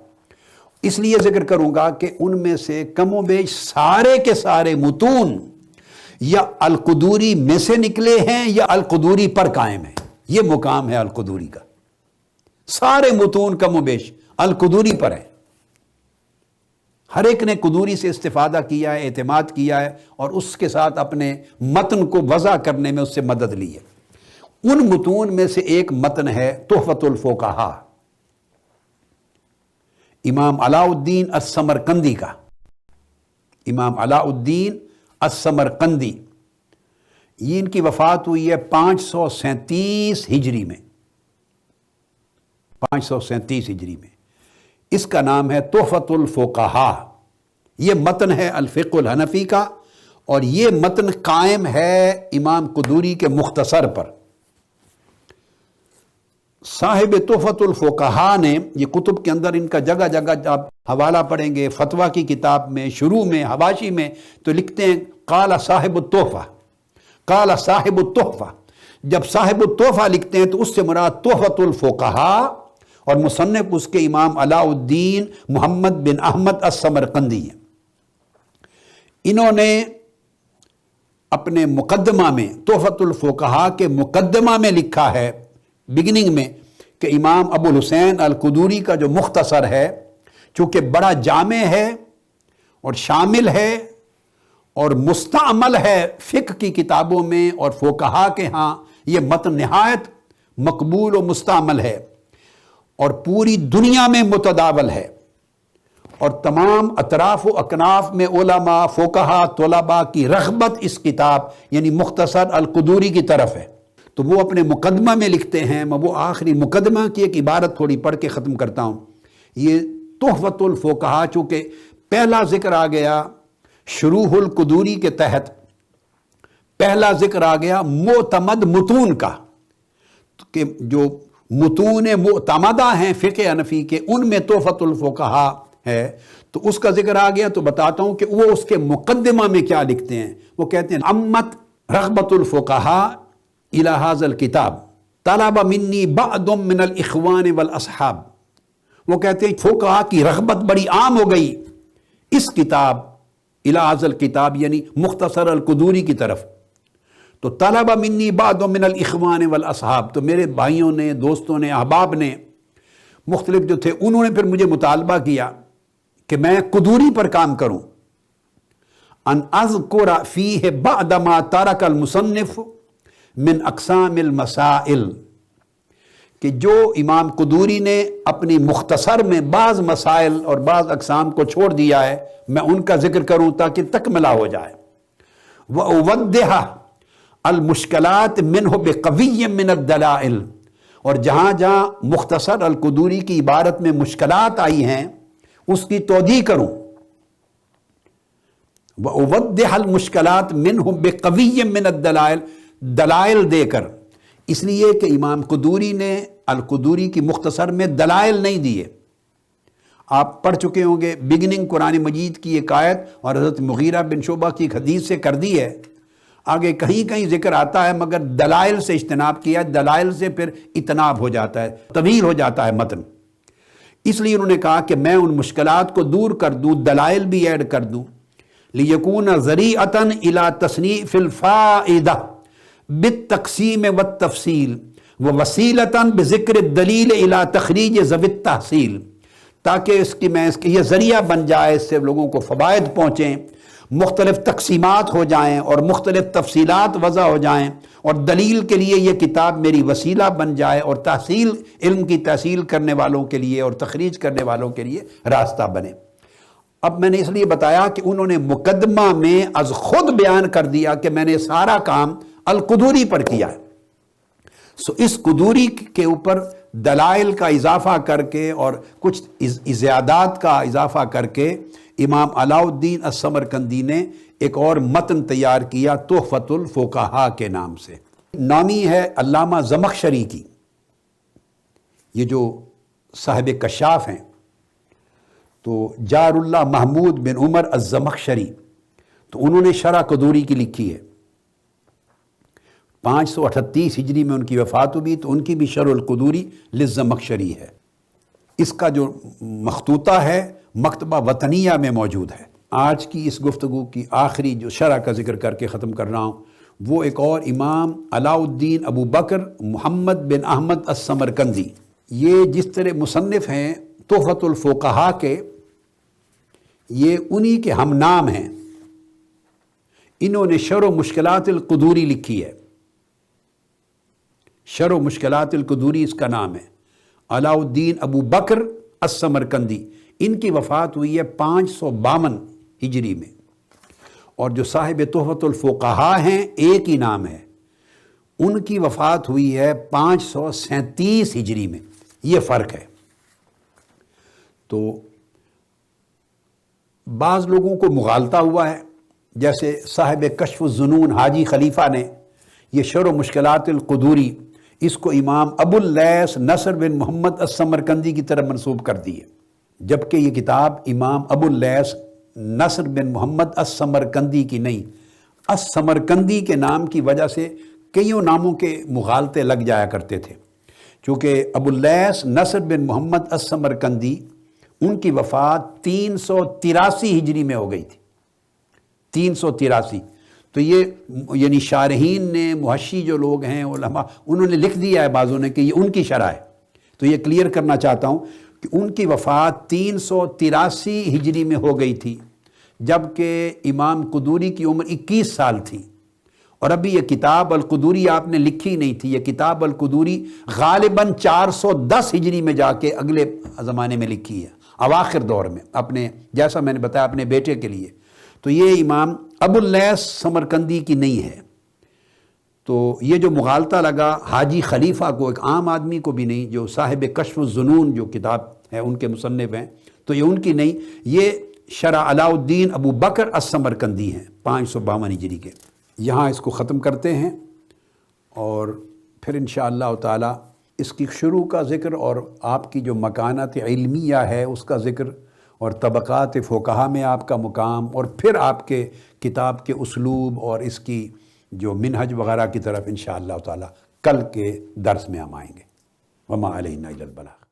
اس لیے ذکر کروں گا کہ ان میں سے کم و بیش سارے کے سارے متون یا القدوری میں سے نکلے ہیں یا القدوری پر قائم ہیں. یہ مقام ہے القدوری کا. سارے متون کم و بیش القدوری پر ہیں. ہر ایک نے قدوری سے استفادہ کیا ہے، اعتماد کیا ہے اور اس کے ساتھ اپنے متن کو وضع کرنے میں اس سے مدد لی ہے. ان متون میں سے ایک متن ہے تحفۃ الفقہاء امام علاء الدین السمرقندی کا. امام علاء الدین السمرقندی، یہ ان کی وفات ہوئی ہے 537 ہجری میں. 537 ہجری میں. اس کا نام ہے تحفۃ الفقہاء. یہ متن ہے الفقہ الحنفی کا اور یہ متن قائم ہے امام قدوری کے مختصر پر. صاحب تحفۃ الفقہاء نے یہ کتب کے اندر ان کا جگہ جگہ آپ حوالہ پڑھیں گے، فتویٰ کی کتاب میں شروع میں حواشی میں تو لکھتے ہیں قال صاحب التحفہ قال صاحب التحفہ، جب صاحب التحفہ لکھتے ہیں تو اس سے مراد تحفۃ الفقہاء، اور مصنف اس کے امام علاء الدین محمد بن احمد السمرقندی ہیں۔ انہوں نے اپنے مقدمہ میں، تحفۃ الفقہاء کے مقدمہ میں لکھا ہے، بگننگ میں، کہ امام ابو الحسین القدوری کا جو مختصر ہے، چونکہ بڑا جامع ہے اور شامل ہے اور مستعمل ہے فقہ کی کتابوں میں اور فقہاء کے ہاں، یہ متن نہایت مقبول و مستعمل ہے اور پوری دنیا میں متداول ہے، اور تمام اطراف و اکناف میں علماء، فقہاء، طلباء کی رغبت اس کتاب یعنی مختصر القدوری کی طرف ہے۔ تو وہ اپنے مقدمہ میں لکھتے ہیں، میں وہ آخری مقدمہ کی ایک عبارت تھوڑی پڑھ کے ختم کرتا ہوں۔ یہ تحفۃ الفقہاء، چونکہ پہلا ذکر آ گیا شروح القدوری کے تحت، پہلا ذکر آ گیا معتمد متون کا، کہ جو متون معتمدہ ہیں فقہ حنفی کے، ان میں تحفۃ الفقہاء ہے، تو اس کا ذکر آ گیا۔ تو بتاتا ہوں کہ وہ اس کے مقدمہ میں کیا لکھتے ہیں۔ وہ کہتے ہیں امت رغبت الفقہاء الی ھذا الکتاب، طلب منی بعض من الاخوان والاصحاب۔ وہ کہتے ہیں فقہاء کی رغبت بڑی عام ہو گئی اس کتاب، الی ھذا الکتاب یعنی مختصر القدوری کی طرف۔ تو طلب منی بعض من الاخوان والاصحاب، تو میرے بھائیوں نے، دوستوں نے، احباب نے مختلف جو تھے، انہوں نے پھر مجھے مطالبہ کیا کہ میں قدوری پر کام کروں، ان اذکر فیہ بعد ما ترک المصنف من اقسام المسائل، کہ جو امام قدوری نے اپنی مختصر میں بعض مسائل اور بعض اقسام کو چھوڑ دیا ہے، میں ان کا ذکر کروں تاکہ تکملہ ہو جائے۔ وَأُوَضِّحَ المشکلات منہ بقوی من الدلائل، اور جہاں جہاں مختصر القدوری کی عبارت میں مشکلات آئی ہیں اس کی توضیح کروں۔ وَأُوَضِّحَ المشکلات منہ بقوی من الدلائل، دلائل دے کر، اس لیے کہ امام قدوری نے القدوری کی مختصر میں دلائل نہیں دیے۔ آپ پڑھ چکے ہوں گے، بگننگ قرآن مجید کی ایک آیت اور حضرت مغیرہ بن شعبہ کی ایک حدیث سے کر دی ہے، آگے کہیں کہیں ذکر آتا ہے مگر دلائل سے اجتناب کیا، دلائل سے پھر اجتناب ہو جاتا ہے، طویل ہو جاتا ہے متن۔ اس لیے انہوں نے کہا کہ میں ان مشکلات کو دور کر دوں، دلائل بھی ایڈ کر دوں، لِيَكُونَ ذَرِيعَةً إِلَى تَصْنِيفِ الْفَائِدَةِ بالتقسیم والتفصیل ووسیلۃ بذکر الدلیل الی تخریج ذوی التحصیل، تاکہ یہ ذریعہ بن جائے، اس سے لوگوں کو فوائد پہنچیں، مختلف تقسیمات ہو جائیں اور مختلف تفصیلات وضع ہو جائیں، اور دلیل کے لیے یہ کتاب میری وسیلہ بن جائے، اور تحصیل، علم کی تحصیل کرنے والوں کے لیے اور تخریج کرنے والوں کے لیے راستہ بنے۔ اب میں نے اس لیے بتایا کہ انہوں نے مقدمہ میں از خود بیان کر دیا کہ میں نے سارا کام القدوری پر کیا ہے، سو اس قدوری کے اوپر دلائل کا اضافہ کر کے اور کچھ زیادات کا اضافہ کر کے امام علاء الدین السمرقندی نے ایک اور متن تیار کیا تحفۃ الفقہاء کے نام سے۔ نامی ہے علامہ زمخشری کی، یہ جو صاحب کشاف ہیں، تو جار اللہ محمود بن عمر الزمخشری، تو انہوں نے شرح قدوری کی لکھی ہے، 538 ہجری میں ان کی وفات ہوئی، تو ان کی بھی شرح القدوری للزمخشری ہے۔ اس کا جو مخطوطہ ہے مکتبہ وطنیہ میں موجود ہے۔ آج کی اس گفتگو کی آخری جو شرح کا ذکر کر کے ختم کر رہا ہوں، وہ ایک اور امام علاء الدین ابو بکر محمد بن احمد السمرقندی، یہ جس طرح مصنف ہیں تحفۃ الفقہاء کے، یہ انہی کے ہم نام ہیں۔ انہوں نے شرح مشکلات القدوری لکھی ہے، شرح مشکلات القدوری اس کا نام ہے، علاء الدین ابو بکر السمرقندی۔ ان کی وفات ہوئی ہے 552 ہجری میں، اور جو صاحب تحفۃ الفقہاء ہیں ایک ہی نام ہے، ان کی وفات ہوئی ہے 537 ہجری میں، یہ فرق ہے۔ تو بعض لوگوں کو مغالطہ ہوا ہے، جیسے صاحب کشف الظنون حاجی خلیفہ نے یہ شرح مشکلات القدوری، اس کو امام ابو اللیث نصر بن محمد السمرقندی کی طرف منسوب کر دی ہے، جبکہ یہ کتاب امام ابو اللیث نصر بن محمد السمرقندی کی نہیں، السمرقندی کے نام کی وجہ سے کئیوں ناموں کے مغالطے لگ جایا کرتے تھے، چونکہ ابو اللیث نصر بن محمد السمرقندی ان کی وفات 383 ہجری میں ہو گئی تھی، 383۔ تو یہ یعنی شارحین نے، محشی جو لوگ ہیں علماء، انہوں نے لکھ دیا ہے بعضوں نے کہ یہ ان کی شرح ہے۔ تو یہ کلیئر کرنا چاہتا ہوں کہ ان کی وفات 383 ہجری میں ہو گئی تھی، جبکہ امام قدوری کی عمر 21 سال تھی، اور ابھی یہ کتاب القدوری آپ نے لکھی نہیں تھی۔ یہ کتاب القدوری غالباً 410 ہجری میں جا کے اگلے زمانے میں لکھی ہے، اواخر دور میں، اپنے جیسا میں نے بتایا اپنے بیٹے کے لیے۔ تو یہ امام ابو اللیث سمرقندی کی نہیں ہے۔ تو یہ جو مغالطہ لگا حاجی خلیفہ کو، ایک عام آدمی کو بھی نہیں، جو صاحب کشف الظنون جو کتاب ہے ان کے مصنف ہیں، تو یہ ان کی نہیں، یہ شرح علاء الدین ابو بکر السمرقندی ہیں 552 ہجری کے۔ یہاں اس کو ختم کرتے ہیں، اور پھر انشاءاللہ تعالی اس کی شروع کا ذکر اور آپ کی جو مکانت علمیہ ہے اس کا ذکر، اور طبقات فقہا میں آپ کا مقام، اور پھر آپ کے کتاب کے اسلوب اور اس کی جو منہج وغیرہ کی طرف انشاءاللہ تعالی کل کے درس میں ہم آئیں گے۔ وما علینا الا البلاغ۔